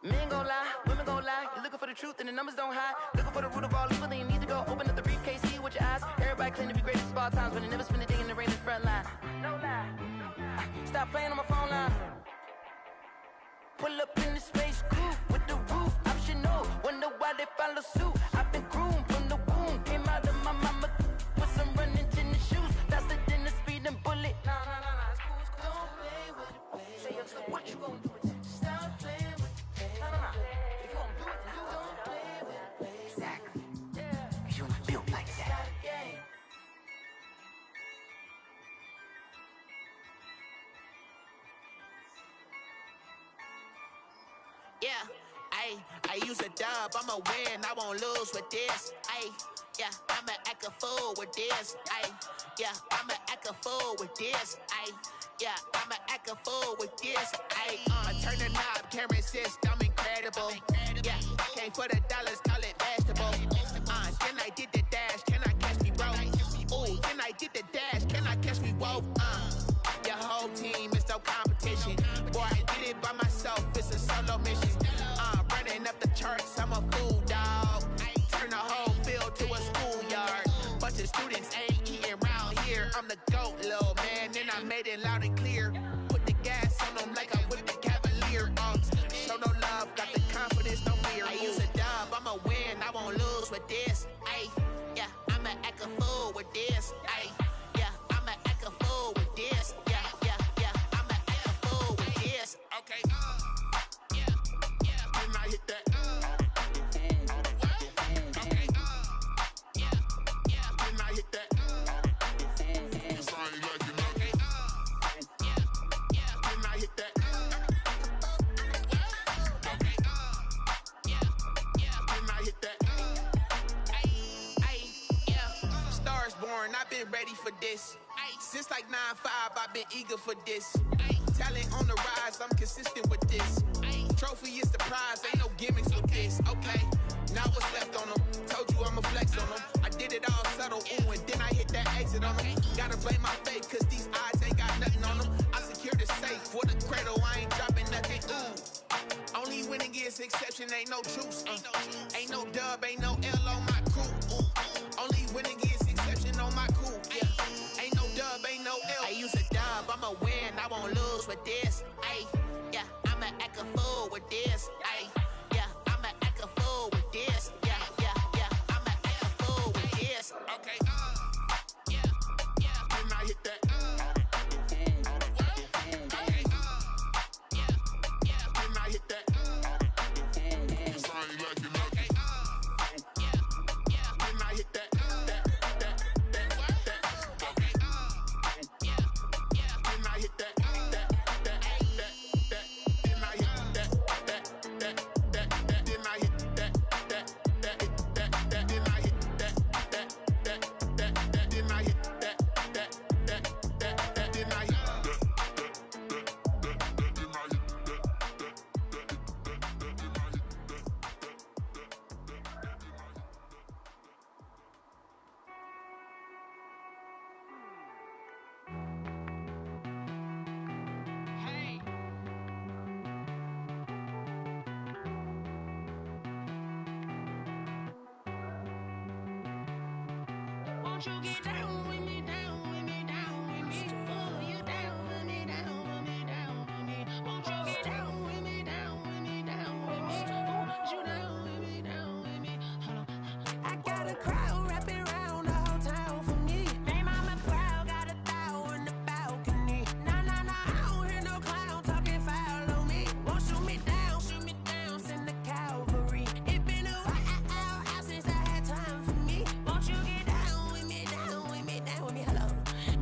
Men gon' lie, women gon' lie. You're looking for the truth and the numbers don't hide. Looking for the root of all evil, then you need to go open up the briefcase, see with your eyes. Everybody claim to be great at all times, but they never spend a day in the rain in the front line. No lie. Stop playing on my phone line. Pull up in the space coupe with the roof optional. Wonder why they follow suit. I've been groomed from the womb. Came out of my mama with some running tennis shoes. Faster than the speeding bullet. No, it's cool. Don't play with it, baby. Say, what you gon' do? Stop playing. Yeah, I use a dub, I'ma win, I won't lose with this. Yeah, I'ma act a fool with this. Yeah, I'ma act a fool with this. Yeah, I'ma act a fool with this. I turn the knob, can't resist, I'm incredible. Yeah, came for the dollars, call it vegetable. Then I did the dash, can I catch me, bro? Ooh, then I did the dash, can I catch me, whoa? Your whole team is no competition. Boy, I did it by myself, it's a solo mission. Running up the charts, I'm a fool, dog. Turn the whole field to a schoolyard. Bunch of students ain't eating round here. I'm the GOAT, little man, and I made it loud and clear. Put the gas on them like I whipped the Cavalier. Show no love, got the confidence, no fear. I use a dub, I'ma win, I won't lose with this. Yeah, I'ma act a fool with this. Yeah, I'ma act a fool with this. Yeah, I'ma act a fool with this. Okay, yeah, then I hit that. I've been ready for this. Since like 9-5, I've been eager for this. Talent on the rise, I'm consistent with this. Trophy is the prize, ain't no gimmicks with this. Okay, now what's left on them? Told you I'ma flex on them. I did it all subtle, ooh, and then I hit that exit on them. Gotta blame my faith, cause these eyes ain't got nothing on them. I secured the safe for the cradle, I ain't dropping nothing, ooh. Only winning is exception, ain't no truce. Ain't no dub, ain't no L on my crew. Only winning is exception on my crew. Yeah, ain't no dub, ain't no L. I use a dub, I'ma win, I won't lose with this. Yeah, I'ma act a fool with this. Yeah, I'ma act a fool with this. Yeah, I'ma act a fool with this. Okay, yeah, then I hit that. Won't you get down with me, down with me, down with me? Oh, you down with me, down with me, down with me. Won't you get down with me, down with me, down with me? Oh, you down with me, down with me? Hold on. I got a crowd wrapping around the whole town for me. Name on my proud, got a thou in the balcony. Nah, I don't hear no clown talking foul on me. Won't shoot me down, send the cavalry. It been a while since I had time for me. Won't you get down with me, down with me, down with me? Hello.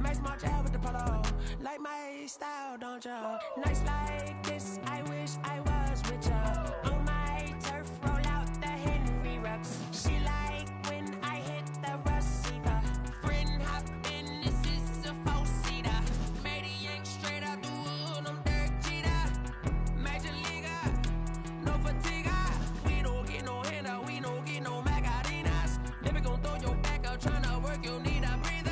Max March out with the polo. Like my style, don't y'all? Nights like this, I wish I was with y'all. On my turf, roll out the Henry Rux. She like when I hit the receiver. Friend hop in, this is a four-seater. Made a yank straight out the wood, I'm Derek Jeter. Major leaguer, no fatigue. We don't get no handout, we don't get no Macarinas. Never gon' throw your back out, tryna work, you need a breather.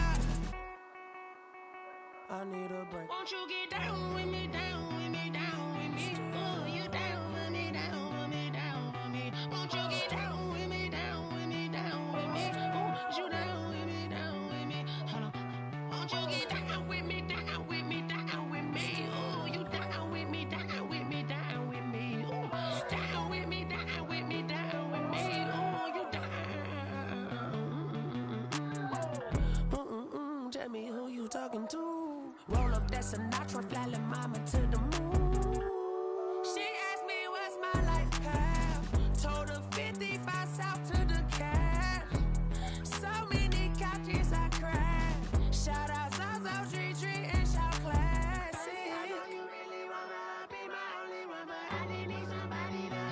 I need a break. Won't you get down with me, down with me, down with me? Oh, you down with me, down with me, down with me? Won't you get down with me, down with me, down with me? Oh, you down with me, down with me? Hold on. Won't you get down with me, down with me, down with me? Oh, you down with me, down with me, down with me? Oh, down with me, down with me, down with me? Oh, you down. Tell me who you talking to. Roll up that Sinatra, fly la mama to the moon. She asked me what's my life path. Told her 55 south to the cat. So many couches I cried. Shout out South Tree and shout classic. I know you really wanna be my only one, but I didn't need somebody to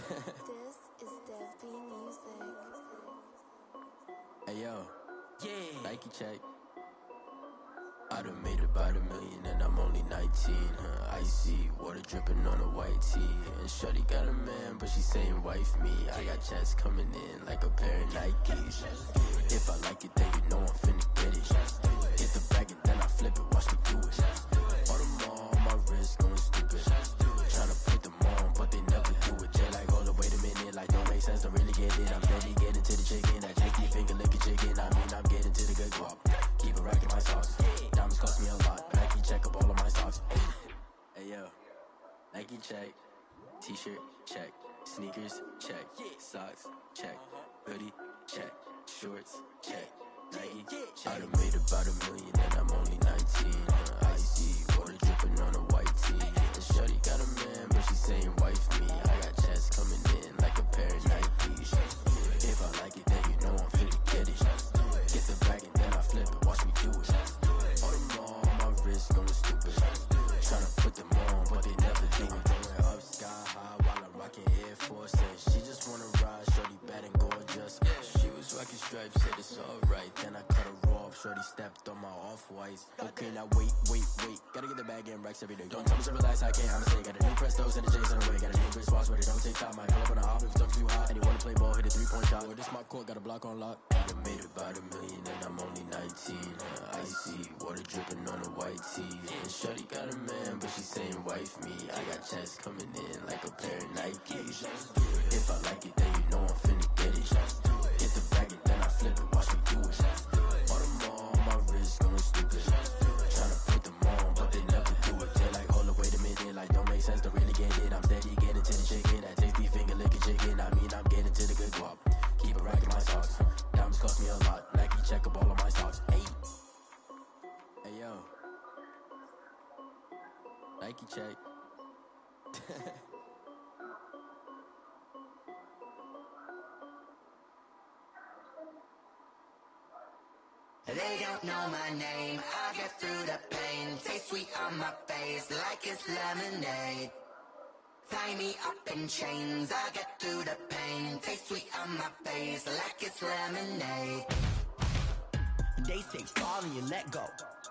This is Dev B Music. Hey yo, yeah, Nike check. I done made about $1 million and I'm only 19. Icy water dripping on a white tee. And shorty got a man, but she saying wife me. I got checks coming in like a pair of Nikes. If I like it, then you know I'm finna get it. Hit the bag and then I flip it, watch me do it. All them on my wrist going stupid. Tryna put them on, but they never do it. They like, hold up, wait a minute, like don't make sense, don't really get it. I'm steady getting to the chicken, that tasty finger licking chicken. I mean, I'm getting to the good guap. Keep a rack in my socks. Diamonds cost me a lot, but Nike check up all of my socks. Hey yo, Nike check. T-shirt check. Sneakers check. Socks check. Hoodie check. Shorts check. Nike check. I done made about $1 million and I'm only 19. Icy water dripping on a white tee. And shorty got a man, but she saying wife me. I got checks coming in like a pair of Nikes. If I like it, then you know I'm finna get it. Get the bag and then I flip it, watch me do it. All them on my wrist going stupid. Tryna put them on, but they never do it. Going up sky high while I'm rocking Air Forces. She just wanna ride, shorty bad and gorgeous. She was rocking stripes, said it's alright. Then I cut her off, shorty stepped on my off-whites. Okay, now wait. Gotta get the bag and racks every day. Don't tell me to relax, I can't, I'ma say. Got a new Prestos and the J's on the way. Got a new Chris Foss, but it don't take time. Might pull up on a hop if it's too hot. And you wanna play ball, hit a 3-point shot. Or this my court, got a block on lock. I done made about $1 million and I'm only 19. Icy water dripping on a white tee. And shorty got a man, but she saying wife me. I got checks coming in like a pair of Nikes. If I like it, then you know I'm finna get it. Hit the bag and then I flip it, watch me do it. All them on my wrist going stupid. Tryna put them on, but they never do it. They like, hold up, wait a minute, like don't make sense, don't really get it. I'm steady getting to the chicken, that tasty finger licking chicken. I mean, I'm getting to the good guap. Keep a rack in my socks. Diamonds cost me a lot. Nike check up all of my socks. Hey yo, Nike check. They don't know my name, I get through the pain. Taste sweet on my face like it's lemonade. Tie me up in chains, I get through the pain. Taste sweet on my face like it's lemonade. They say fall and you let go,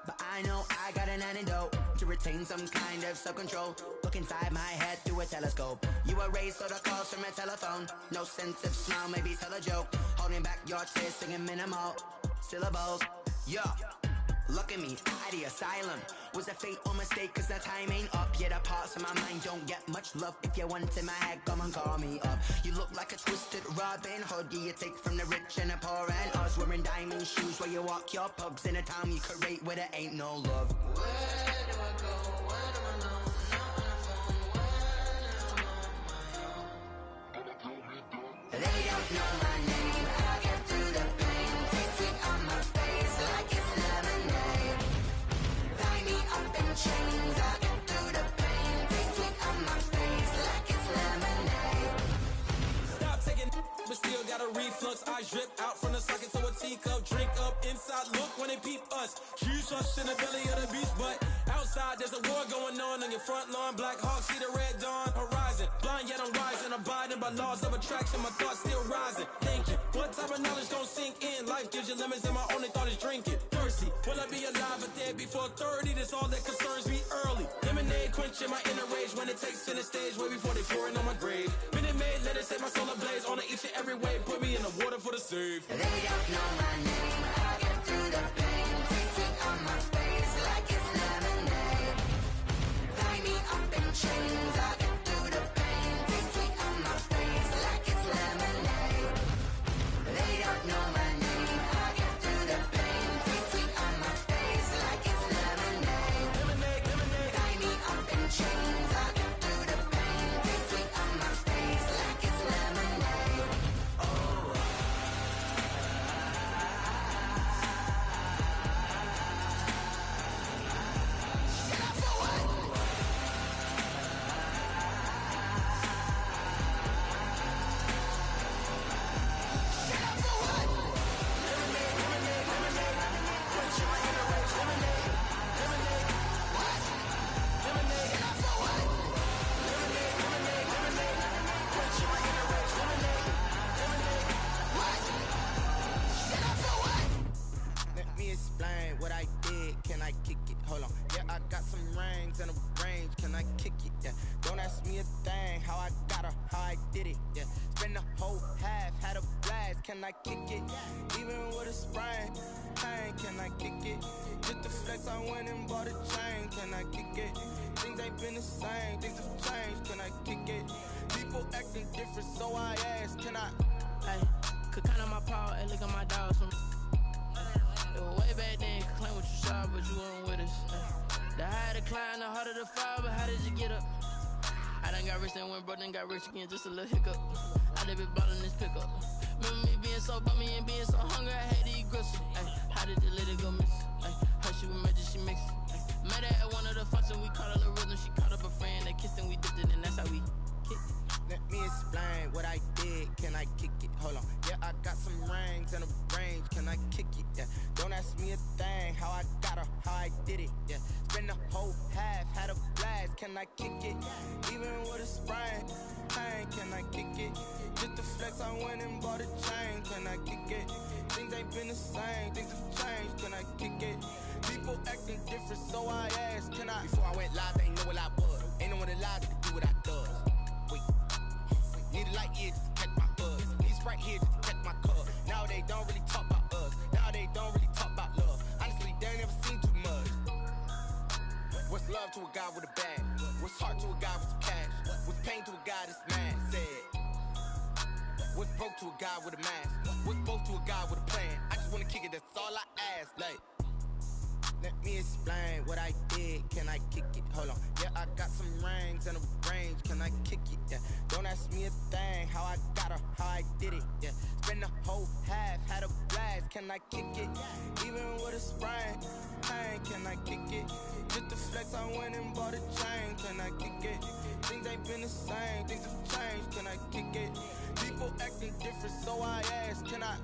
but I know I got an antidote to retain some kind of self-control. Look inside my head through a telescope. You erase all the calls from a telephone. No sense of smile, maybe tell a joke. Holding back your tears, singing minimal syllables. Yeah, look at me, at the asylum. Was a fate or mistake, cause the time ain't up. Yet the parts of my mind don't get much love. If you want in my head, come and call me up. You look like a twisted Robin Hood. You take from the rich and the poor and us. Wearing diamond shoes where you walk your pugs in a town you create where there ain't no love. Where do I go? Where do I know? Not on the phone, when I'm on my own. They don't know my name, I get through the pain. Taste sweet on my face like it's lemonade. Tie me up in chains, I get through the pain. Taste sweet on my face like it's lemonade. Stop taking but still got a reflux. I drip out from the socket to a teacup. Drink up inside, look when they peep us. Huge us in the belly of the beach, but outside there's a war going on your front lawn. Black Hawk, see the red dawn horizon. Blind yet I'm rising, abiding by laws of attraction. My thoughts still rising. Thinking, what type of knowledge gon' sink in. Life gives you lemons and my only thought is drinking. Thirsty, will I be alive or dead before 30? That's all that concerns me early. Lemonade quenching my inner rage when it takes center stage way before they pour it on my grave. Minute Maid, let it set my soul ablaze on each and every way. Put me in the water for the save. They don't know my name. I get through the pain. Taste it on my face like it's lemonade. Tie me up in chains. I get through the pain. Taste it on my face like it's lemonade. They don't know my name. I get through the pain. Taste it on my face like it's lemonade. Tie me up in chains. I get through the pain. Taste it on my face like it's lemonade. Let me explain what I did. Can I kick it? Hold on. Yeah, I got some rings and a range. Can I kick it? Yeah. Don't ask me a thing. How I got her, how I did it. Yeah. Spend the whole half, had a blast. Can I kick it? Even with a sprain. Pain, can I kick it? Just the flex, I went and bought a chain. Can I kick it? Things ain't been the same. Things have changed. Can I kick it? People acting different, so I ask. Can I? Hey, could count on my paw, and look at my dogs. Way back then, could claim what you saw, but you weren't with us. The higher the climb, the harder the fall, but how did you get up? I done got rich, then went broke, then got rich again, just a little hiccup. I done been ballin' this pickup. Remember me being so bummy and being so hungry, I had to eat gristle. Ay, how did you let it go miss? Ay, how she emergency mix? Met her at one of the functions, we caught a little rhythm. She caught up a friend, they kissed and we dipped it, and that's how we kicked it. Let me explain what I did. Can I kick it? Hold on. Yeah, I got some rings and a range. Can I kick it? Yeah. Don't ask me a thing. How I got her, how I did it. Yeah. Spend the whole half, had a blast. Can I kick it? Even with a sprain. Pain, can I kick it? Just the flex, I went and bought a chain. Can I kick it? Things ain't been the same. Things have changed. Can I kick it? People acting different, so I asked. Can I? Before I went live, they ain't know what I was. Ain't no one alive that can do what I does. Wait. Need a light here just to catch my buzz. Need Sprite here just to catch my cup. Now they don't really talk about us. Now they don't really talk about love. Honestly, they ain't never seen too much. What's love to a guy with a bag? What's heart to a guy with some cash? What's pain to a guy that's mad? Said. What's broke to a guy with a mask? What's both to a guy with a plan? I just wanna kick it, that's all I ask. Like, let me explain what I did. Can I kick it? Hold on. Yeah, I got some rings and a range. Can I kick it? Yeah. Don't ask me a thing. How I got her, how I did it. Yeah. Spend the whole half, had a blast. Can I kick it? Even with a sprain. Pain, can I kick it? Just the flex, I went and bought a chain. Can I kick it? Things ain't been the same. Things have changed. Can I kick it? People acting different, so I ask. Can I?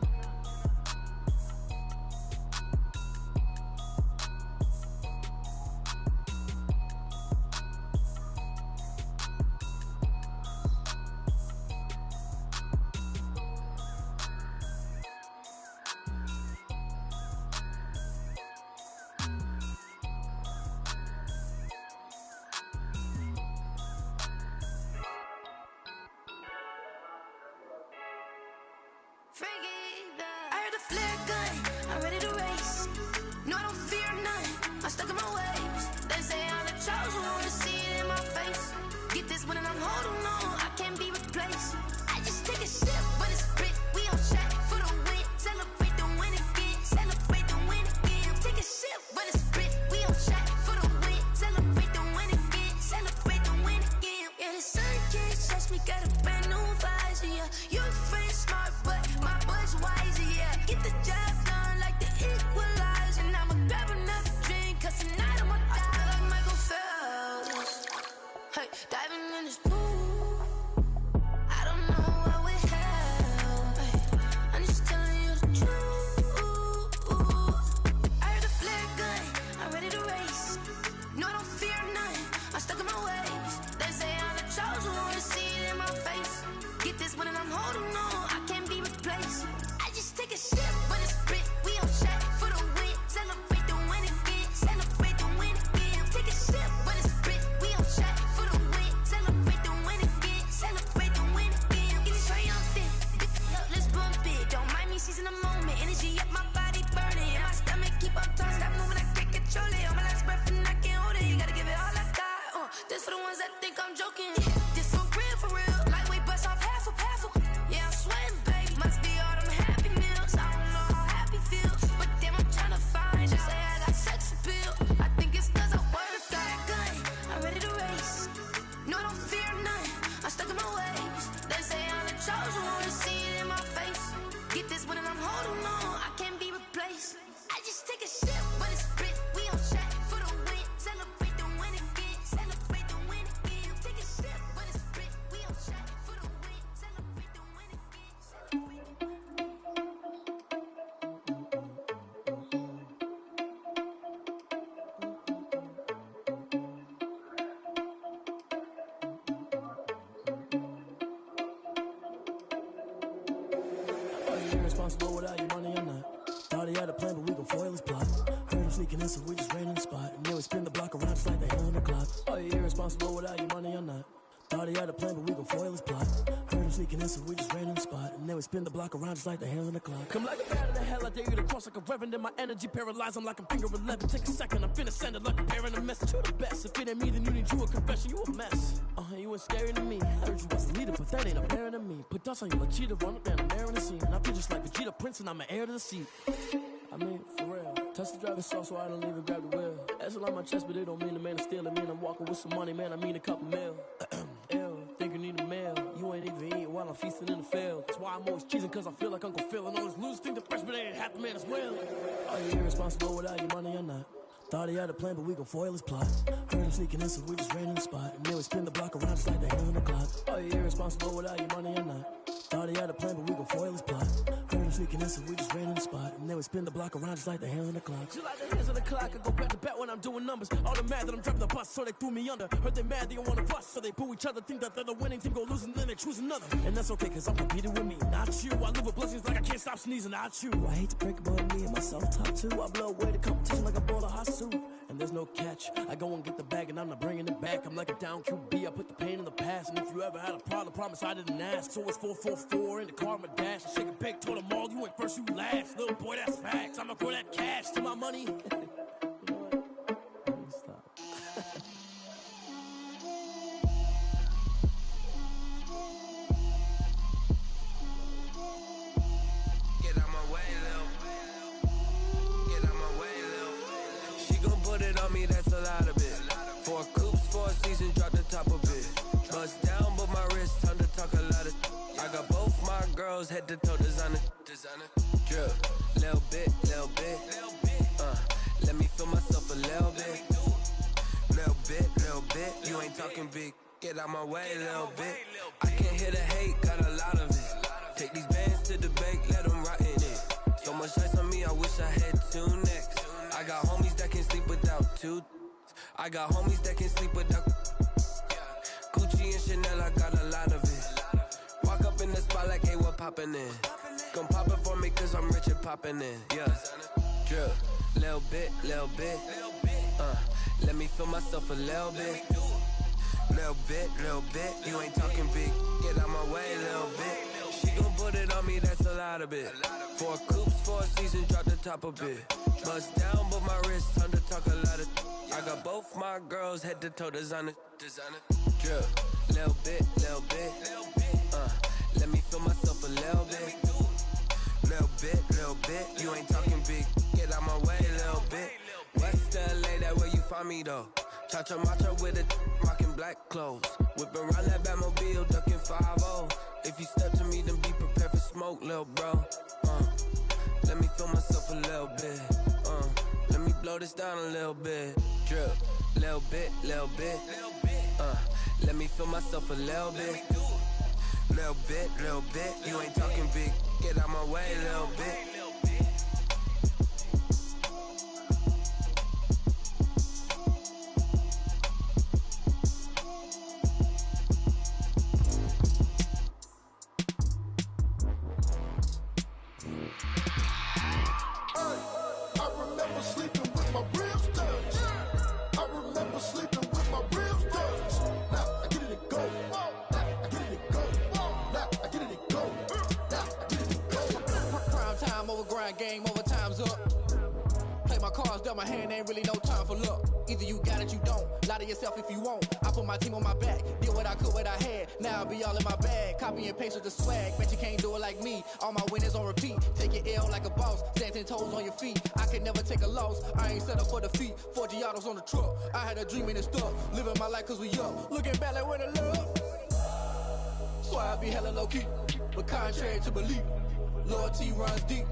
I heard the flare gun, I'm ready to race. No, I don't fear none, I'm stuck in my ways. They say I'm the chosen one, to see it in my face. Get this one and I'm holding on, I can't be replaced. I just take a sip, but it's split, we on shot for the win. Celebrate the win again, celebrate the win again. Take a sip, but it's split, we on shot for the win. Celebrate the win again, celebrate the win again. Yeah, the sun can't touch me, got a brand new visor, yeah. Your friend smart, but my boy's wiser, yeah. Get the job done like the equalizer. And I'ma grab another drink, cause tonight I'ma die. I feel like Michael Phelps. Hey, diving in this pool. I don't know what would help. Hey, I'm just telling you the truth. I heard the flare gun, I'm ready to race. No, I don't fear none, I'm stuck in my ways. They say I'm the chosen one, to see it in my face. Get this one and I'm holding on, I can't be replaced. I This for the ones that think I'm joking. This for real. Lightweight bust off half a parcel. Yeah, I'm sweating, babe. Must be all them happy meals. I don't know how happy feels, but damn, I'm trying to find. Just say I got sex appeal. I think it's 'cause I work that gun. I'm ready to race. No, I don't fear none. I'm stuck in my ways. They say I'm the chosen one. See it in my face. Get this one and I'm holding on. I can't be replaced. I just take a sip, but it's split. We on track for the win. Celebrate the win again. Celebrate the win again. Take a sip, but it's split. We on track for the win. Celebrate the win again. Are you irresponsible without your money or not? Thought he had a plan, but we gon' foil his plot. Heard him sneaking in, so we just ran in the spot. And then we spin the block around just like the hell on the clock. Are you irresponsible without your money or not? Thought he had a plan, but we gon' foil his plot. Heard him sneaking in, so we just ran in the spot. And then we spin the block around just like the hands on the clock. Come like a bat of the hell, I dare you to cross like a reverend. And my energy paralyzed, I'm like I'm finger 11. Take a second, I'm finna send it like a parent a message. You the best, if it ain't me, then you need you a confession. You a mess, you ain't scary to me. Heard you was the leader, but that ain't apparent to me. Put dust on you like cheetah, run up down the air in the scene. I feel just like Vegeta Prince, and I'm an heir to the seat. I mean, for real. Touch the driver's soft, so I don't even grab the wheel. That's on my chest, but it don't mean the man is stealing. Mean I'm walking with some money, man, I mean a couple mil. Ew, think you need a meal. You ain't even eating while I'm feasting in the field. That's why I'm always cheesing, cause I feel like Uncle Phil. And all this loose think the freshman ain't half the man as well. Are you irresponsible without your money or not? Thought he had a plan, but we gon' foil his plot. Heard him sneaking in, so we just ran in the spot. And then we spin the block around just like the hands on the clock. Are you irresponsible without your money or not? Thought he had a plan, but we gon' foil his plot. Heard him sneaking in, so we just ran in the spot. And then we spin the block around just like the hands on the clock. Just like the hands on the clock, I go back to back when I'm doing numbers. All the mad that I'm driving the bus, so they threw me under. Heard they mad, they don't wanna fuss, so they boo each other. Think that they're the winning team, go losing, then they choose another. And that's okay, cause I'm competing with me, not you. I live with blessings like I can't stop sneezing, not you. I hate to break it, but me and myself top two. I blow away the competition like I bought a hot suit. And there's no catch, I go and get the bag and I'm not bringing it back. I'm like a down QB, I put the pain in the past. And if you ever had a problem, promise I didn't ask. So it's 444 in the car, my dash. Shake a bake, told them all, you went first, you last. Little boy, that's facts, I'ma throw that cash to my money. Stop. Get out my way, Lil. Get out my way, Lil. She gon' put it on me, that's a lot of it. 4 coops, 4 seasons, drop the top of it. Bust down, but my wrist, time to talk a lot of. I got both my girls, head to toe designer. Drip, little bit. Let me feel myself a little bit. Little bit. You ain't talking big. Get out my way, little bit. I can't hear the hate, got a lot of it. Take these bands to the bank, let them rot in it. So much ice on me, I wish I had 2 necks. I got homies that can sleep without 2. I got homies that can sleep without. Gucci and Chanel, I got a lot of it. Walk up in the spot like, hey, what poppin' in? Gon' pop it for me cause I'm rich and poppin' in. Yeah, drip, little bit. Let me feel myself a little bit. Little bit. You ain't talking big. Get out my way, little bit. She gon' put it on me, that's a lot of it. 4 coops, 4 seasons, drop the top a bit. Bust down, but my wrist, time to talk a lot of. I got both my girls, head to toe designer. Drip, little bit. Let me feel myself a little bit. Little bit. You ain't talking big. Get out my way, little bit. West LA, that where you find me though. Cha-cha matcha with a rockin' black clothes. Whip around that Batmobile, ducking 5-0. If you step to me, then be prepared for smoke, lil' bro. Let me feel myself a little bit. Let me blow this down a little bit. Drip, little bit. Let me feel myself a little bit. Little bit. You ain't talking big. Get out my way, little bit. Game over, time's up. Play my cards, dealt my hand, ain't really no time for luck. Either you got it, you don't. Lie to yourself if you won't. I put my team on my back. Did what I could, what I had. Now I'll be all in my bag. Copy and paste with the swag. Bet you can't do it like me. All my winners on repeat. Take your L like a boss. Stand 10 toes on your feet. I can never take a loss. I ain't set up for defeat. 4 Giottos on the truck. I had a dream and it stuck. Living my life cause we up. Looking back like where the love. So I be hella low key. But contrary to belief, loyalty runs deep.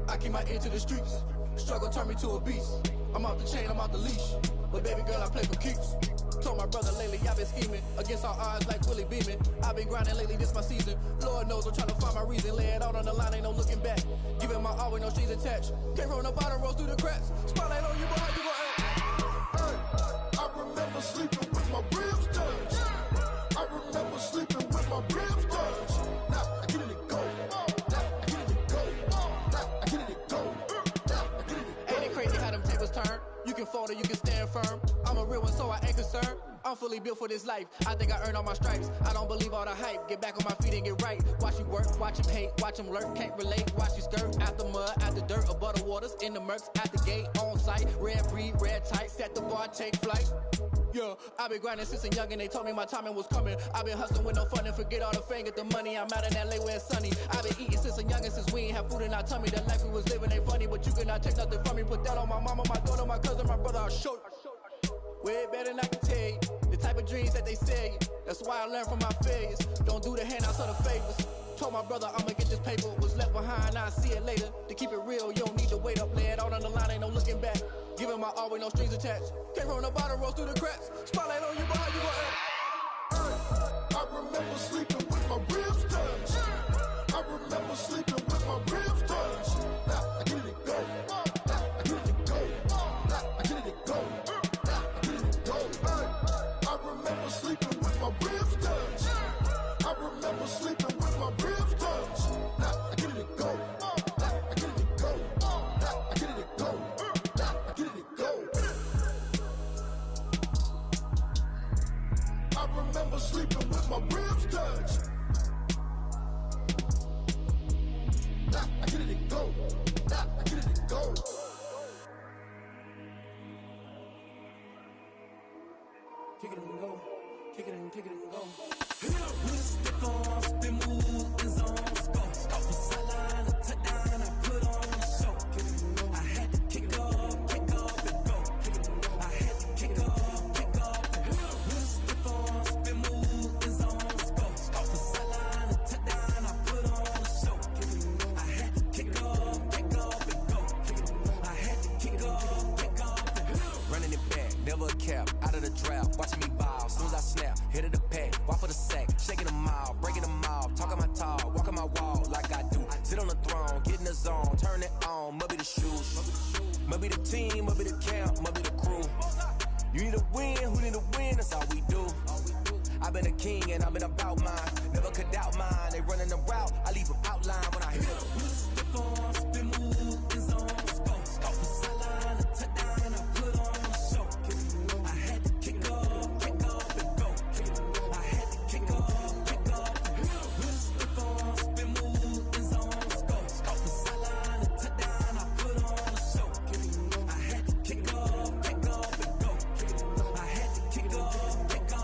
I keep my ear to the streets. Struggle turned me to a beast. I'm off the chain, I'm off the leash. But baby girl, I play for keeps. Told my brother lately, I've been scheming. Against all odds like Willie Beeman. I've been grinding lately, this my season. Lord knows I'm trying to find my reason. Lay it out on the line, ain't no looking back. Giving my all with no strings attached. Came from the bottom, rose through the cracks. Spotlight on you, boy, how you gon' act? Hey, I remember sleeping with my ribs touched. I remember sleeping with my ribs touched. Now I get it go. Now I get it go. Now I get it go. Now I get it go. Ain't it crazy how them tables turn? You can fold or you can stand firm. I'm a real one, so I ain't concerned. I'm fully built for this life. I think I earned all my stripes. I don't believe all the hype. Get back on my feet and get right. Watch you work, watch him hate, watch him lurk. Can't relate, watch you skirt. Out the mud, out the dirt, above the waters, in the murks, at the gate, on site. Red breed, red tight, set the bar, take flight. Yeah, I've been grinding since I'm young and they told me my timing was coming. I've been hustling with no fun and forget all the fame, get the money. I'm out in LA where it's sunny. I've been eating since I'm young and since we ain't have food in our tummy. The life we was living ain't funny, but you cannot take nothing from me. Put that on my mama, my daughter, my cousin, my brother, I'll show you. Way better than I can tell you. The type of dreams that they sell you. That's why I learned from my failures. Don't do the handouts or the favors. Told my brother I'ma get this paper. Was left behind, I'll see it later. To keep it real, you don't need to wait up. Lay it out on the line, ain't no looking back. Giving my all with no strings attached. Came from the bottom, rose through the cracks. Spotlight on you, boy, how you gon' act? Hey, I remember sleeping with my ribs touched. I remember sleeping with my ribs touched. Now I get it go. Now I get it go. Now I get it go. Now I get it go. Hey, I remember sleeping with my ribs touched. I remember sleeping with my ribs touched. Now I get it go. Now I get it go. Now I get it go. Now I get it go. I remember sleeping with my ribs touched. Now I get it go. Now I get it go. Kick it and go. Kick it and go. Step on, spin, move, and zone, go. Off the sideline, a touchdown, I put on a show. I had to kick off and go. I had to kick off and go. Step on, spin, move, and zone, go. Off the sideline, a touchdown, I put on a show. I had to kick off and go. I had to kick off and go. Running it back, never a cap, out of the draft, watching me ball. Soon as I snap, hit of the pack, walk for the sack, shaking them all, breaking them off, talking my talk, walking my wall like I do. Sit on the throne, get in the zone, turn it on, must be the shoes, must be the team, must be the camp, must be the crew. You need a win, who need a win, that's all we do. I've been a king and I've been about mine, never could doubt mine. They running the route, I leave them outline when I hit them. Step on, spin, move, and zone, go. Off the sideline, a touchdown, I put on a show. I had to kick off and go. I had to kick off and go. Step on, spin, move, and zone, go. Off the sideline, a touchdown, I put on a show. I had to kick off and go. I had to kick off and go.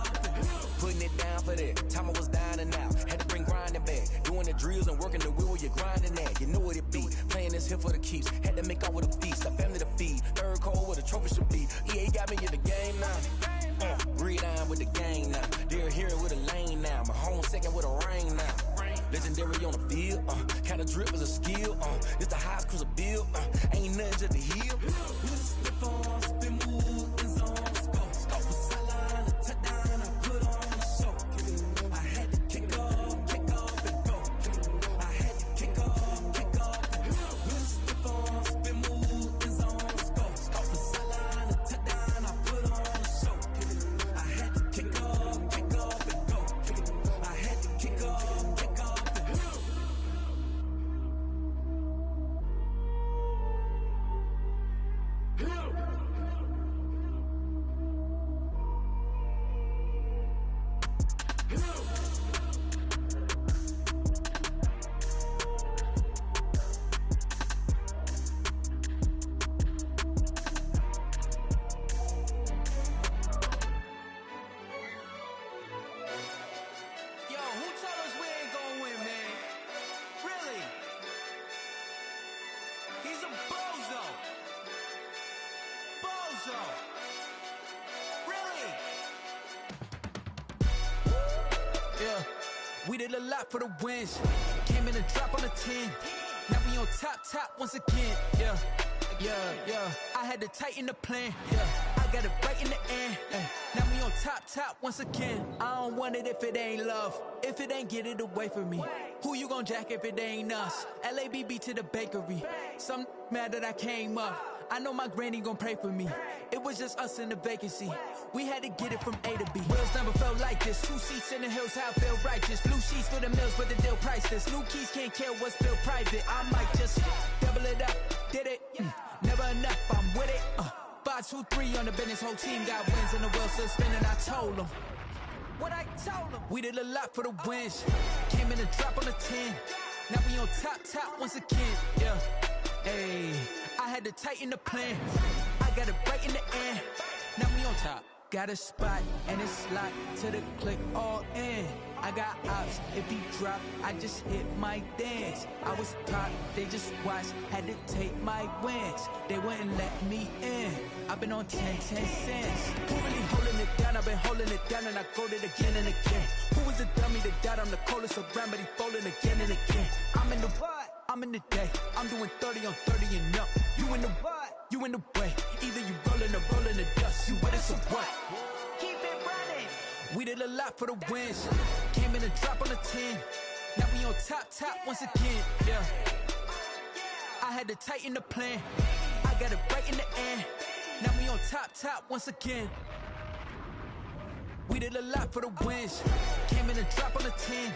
Putting it down for that, time I was down and out, had to bring grinding back, doing the drills and working the wheel where you're grinding at, you know what it be, playing this here for the keeps, had to make out with a feast, a family to feed, third cold where the trophy should be, EA got me in the game now, breed on with the gang now, they're here with a lane now, my home second with a rain now, legendary on the field, kind of drip is a skill, it's the highest cruiser bill, ain't nothing just to heal. Step on, spin, move, and zone, go. Off the sideline, a touchdown, I put on a show. I had to kick off and go. I had to kick off and go. Step on, spin, move, and zone, go. Off the sideline, a touchdown, I put on a show. I had to kick off and go. I had to kick off and go. We did a lot for the wins. Came in a drop on a 10. Now we on top once again. Yeah. I had to tighten the plan. I got it right in the end. Now we on top once again. I don't want it if it ain't love. If it ain't, get it away from me. Who you gon' jack if it ain't us? LABB to the bakery. Some mad that I came up. I know my granny gon' pray for me. It was just us in the vacancy. We had to get it from A to B. Wheels never felt like this. 2 seats in the hills, how I feel righteous. Blue sheets for the mills, but the deal priceless. New keys can't care what's built private. I might just double it up. Did it? Never enough, I'm with it. 5, 2, 3 on the business. Whole team got wins and the wheels still spinning. I told them what I told them. We did a lot for the wins. Came in a drop on a 10. Now we on top once again. Hey, I had to tighten the plan. I got it right in the end. Now we on top. Got a spot and it's locked to the click all in. I got ops, if he drop, I just hit my dance. I was top, they just watched, had to take my wins. They wouldn't let me in. I've been on 10 cents. Who really holding it down? I've been holding it down and I go it again and again. Who was the dummy that died? I'm the coldest around, but he folding again and again. I'm in the what? I'm in the day. I'm doing 30 on 30 and up. You in the what? You in the way. Either you rolling or rolling the dust. You with us or what? Keep it running. We did a lot for the wins. Came in a drop on a 10. Now we on top once again. I had to tighten the plan. I got it right in the end. Now we on top once again. We did a lot for the wins. Came in a drop on a 10.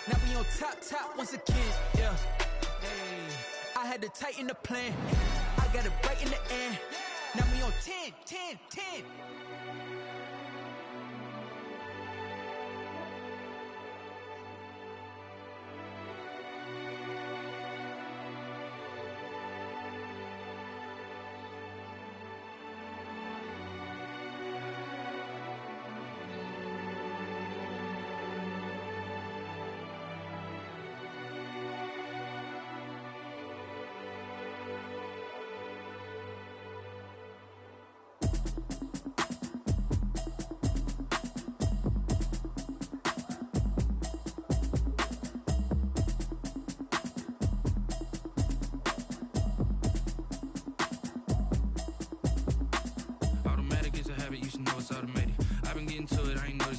Now we on top once again. Hey, I had to tighten the plan. I got it right in the end. Now we on 10.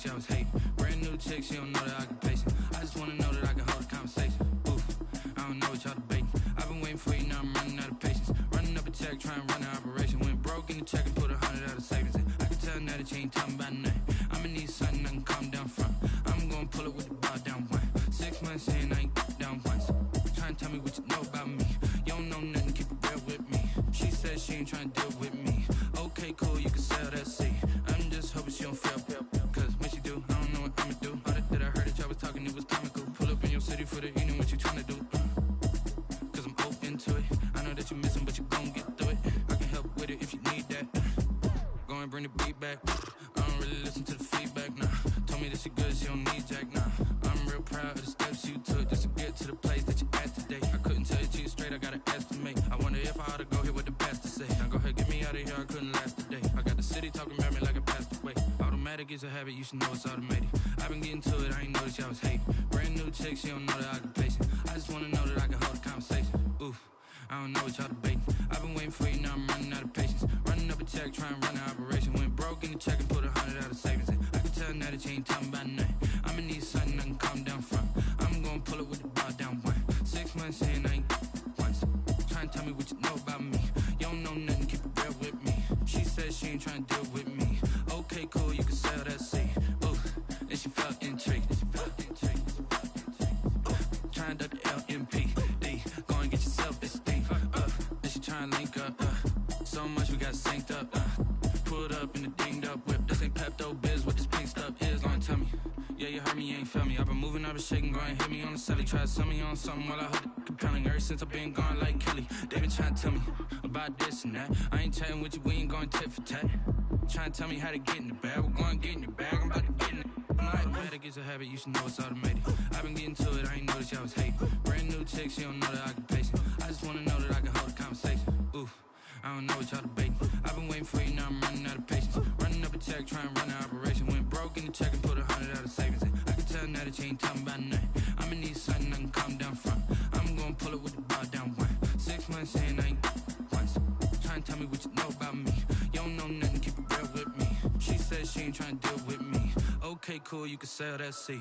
I was hating. Brand new chick, she don't know that I can pace it. I just wanna know that I can hold a conversation. Oof, I don't know what y'all debating. I've been waiting for you, now I'm running out of patience. Running up a check, trying to run an operation. Went broke in the check and put 100 out of savings in. I can tell now that you ain't talking about nothing. I'ma need something I can calm down from. I'm gonna pull it with the bar down one. 6 months in, I ain't down once. Trying to tell me what you know about me. You don't know nothing, keep it real with me. She said she ain't trying to deal with me. Okay, cool, you can sell that seat. I'm just hoping she don't fail. Cause when she do, I don't know what I'ma do. All that I heard that y'all was talking, it was comical. Pull up in your city for the evening, what you trying to do? Cause I'm open to it. I know that you missing, but you gon' get through it. I can help with it if you need that. Go and bring the beat back. I don't really listen to the feedback, nah. Told me that she good, she don't need jack, nah. I'm real proud of the steps you took just to get to the place that you at today. I couldn't tell you to you straight, I gotta estimate. I wonder if I ought to go here with the pastor say. Now go ahead, get me out of here, I couldn't last today. I got the city talking about me like I passed away. Automatic is a habit, you should know it's automated. I've been getting to it, I ain't noticed y'all was hating. Brand new chick, she don't know that I can pace it. I just wanna know that I can hold a conversation. Oof, I don't know what y'all debating. I've been waiting for you, now I'm running out of patience. Running up a check, trying to run an operation. Went broke in the check and put 100 out of savings in. I can tell now that you ain't talking about nothing. I'ma need something I can calm down from. I'm gonna pull it with the bar down one. 6 months in, I ain't once. Trying to tell me what you know about me. You don't know nothing, keep it real with me. She said she ain't trying to deal with me. Okay, cool, you can sell that seat. Ooh, and she felt intrigued. Trying to duck the LMPD. Go and get yourself esteem. And she trying to link up. So much we got synced up. Pulled up in the dinged up whip. This ain't Pepto Biz, what this pink stuff is. Long tell me. Yeah, you heard me, you ain't felt me. I've been moving, I've been shaking, go and hit me on the celly. Try to sell me on something while I hold it compelling. Ever since I've been gone like Kelly, they been trying to tell me about this and that. I ain't chatting with you, we ain't going tit for tat. Trying to tell me how to get in the bag. We're going to get in the bag, I'm about to get in it. Automatic is a habit, you should know it's automated. I've been getting to it, I ain't noticed y'all was hating. Brand new chick, she don't know that I can pace it. I just wanna know that I can hold a conversation. Oof, I don't know what y'all debating. I've been waiting for you, now I'm running out of patience. Running up a check, trying to run an operation. Went broke in the check and put 100 out of savings in. I can tell now that you ain't talking about nothing. trying to deal with me. Okay, cool, you can sail that sea.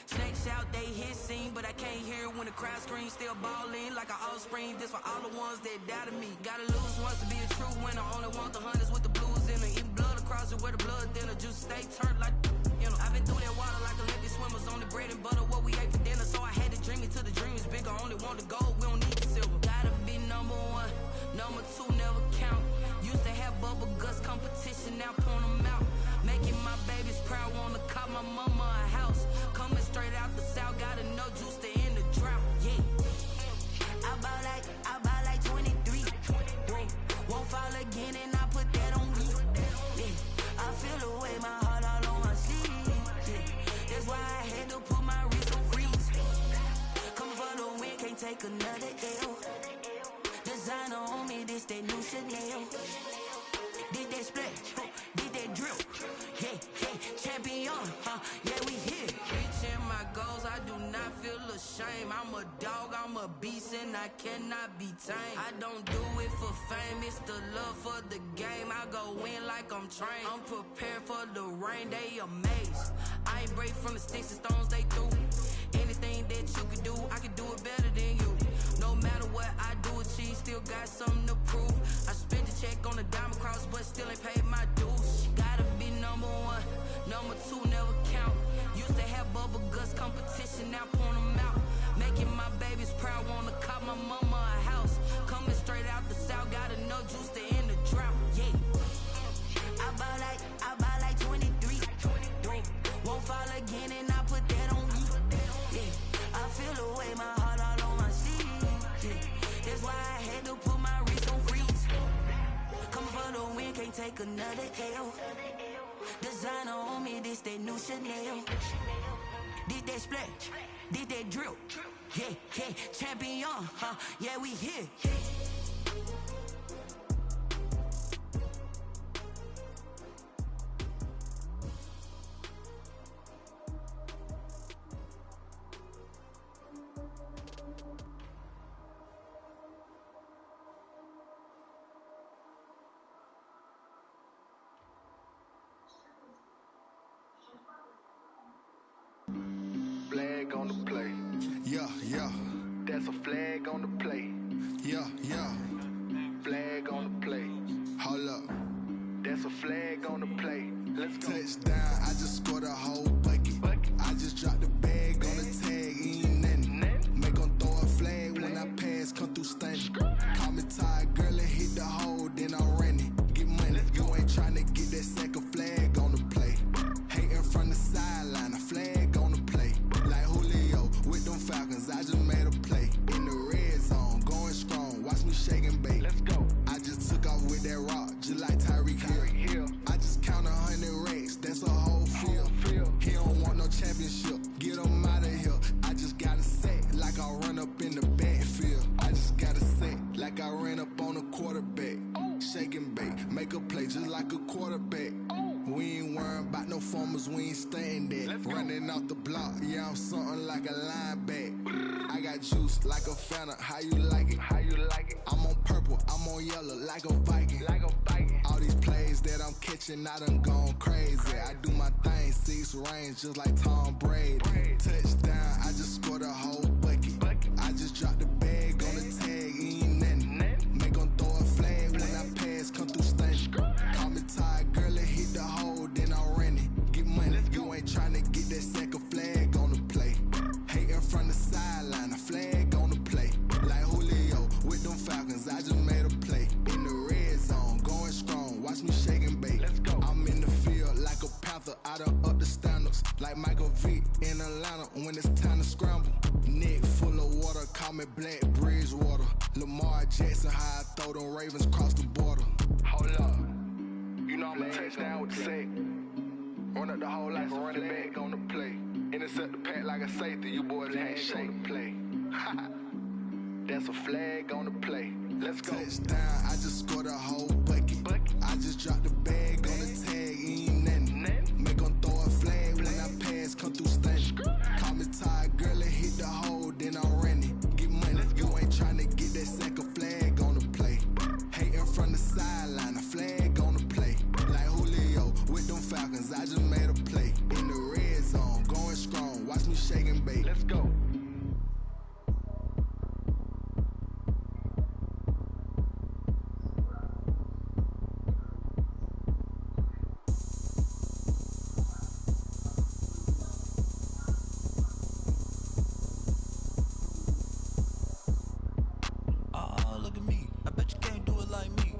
Snakes out, they hit scene, but I can't hear when the crowd screams. Still ballin' like an offspring. This for all the ones that doubted me. Gotta lose once to be a true winner. Only want the hunters with the blues in it. Eating blood across it where the blood thinner. Juice stay turned like you know. I've been through that water like Olympic swimmers. Only bread and butter what we ate for dinner. So I had to dream it till the dream is bigger. Only want the gold, we don't need the silver. Gotta be number one, number two never count. Used to have bubble guts competition, now point them out. Making my babies proud, wanna call my mama a house. Coming straight out the south, gotta know juice to end the drought. Yeah. I ball like 23. Won't fall again, and I put that on me. Yeah. I feel the way, my heart all on my sleeve. Yeah. That's why I had to put my wrist on freeze. Coming for the win, can't take another L. Designer on me, this that new Chanel. Did that splash, did that drill. Yeah, champion, yeah, we here. Reaching my goals, I do not feel ashamed. I'm a dog, I'm a beast, and I cannot be tamed. I don't do it for fame, it's the love for the game. I go in like I'm trained. I'm prepared for the rain, they amazed. I ain't break from the sticks and stones they threw. Anything that you could do, I could do it better than you. No matter what I do achieve, still got something to prove. I spent the check on the diamond cross, but still ain't paid my dues. Gotta be number one, number two never count. Used to have bubble guts competition, now point them out. Making my babies proud, wanna call my mama a house. Coming straight out the south, gotta know juice to end the drought. Yeah. I ball like 23. Won't fall hand and I put that on me. Yeah, I feel the way, my heart all on my sleeve. Yeah, that's why I had to put my wrist on freeze. Come for the win, can't take another L. Designer on me, this that new Chanel. This that splash, this that drill. Yeah, yeah, champion, huh? Yeah, we here. Flag on the play. Yeah, yeah. That's a flag on the play. Yeah, yeah. Flag on the play. Hold up. That's a flag on the play. Let's go. Touchdown, I just scored a whole bucket. I just dropped the bag on the tag, ain't nothing. Make 'em throw a flag when I pass, come through stunning. Call me tired, girl, and hit the hole, then I'm running. Get money, you ain't tryna get that second flag on the play. Hating from the sideline, a flag on the play. Like Julio with them Falcons, I just made a play. In the red zone, going strong, watch me shake and bake. Let's go. I just took off with that rock, just like Tyreek Hill. I just count 100 racks, that's a whole field. He don't want no championship, get him out of here. I just gotta say, like I run up in the backfield. I just gotta say, like I ran up on a quarterback. Shake and bake, make a play just like a quarterback. We ain't worrying about no formers, we ain't staying there. Running off the block, yeah, I'm something like a lineback. I got juice like a Fanta, how you like it? How you like it? I'm on purple, I'm on yellow, like a Viking. Like a Viking. All these plays that I'm catching, I done gone crazy. I do my thing, 6 range, just like Tom Brady. Touchdown, I just scored a whole bucket. I just dropped the bag on the tag, ain't nothing. Make 'em throw a flag when I pass, come through stunning. Call me tired, girl, and hit the hole, then I'm running. Get money, you ain't tryna get that second flag on the play. Hating from the sideline, a flag on the play. Like Julio with them Falcons, I just made a play. In the red zone, going strong, watch me shake and bake. Let's go. I'm in the field like a Panther, I done up the standards. Like Michael Vick in Atlanta when it's time to scramble. Neck full of water, call me Black Bridgewater. Lamar Jackson, how I throw them Ravens cross the border. Hold up. You know I'm a touchdown with the sack. Run up the hole like a running back on the play. Intercept the pack like a safety. You boys handshake on the play. That's a flag on the play. Let's go. Touchdown, I just scored a whole bucket. I just dropped the bag on the tag, ain't nothing. Make 'em throw a flag when I pass, come through stunning. Call me tired, girl, and hit the hole, then I'm running. Get money, you ain't tryna get that second flag on the play. Hating from the sideline, a flag on the play. Like Julio with them Falcons, I just made a play. In the red zone, going strong, watch me shake and bake. Let's go. Look at me, I bet you can't do it like me.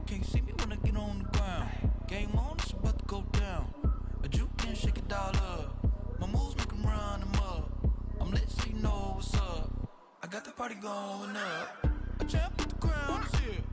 Can't see me when I get on the ground. Game on, it's about to go down. A juke can shake it all up. My moves make 'em run them up. I'm lit so you know what's up. I got the party going up. A champ with the crown is here.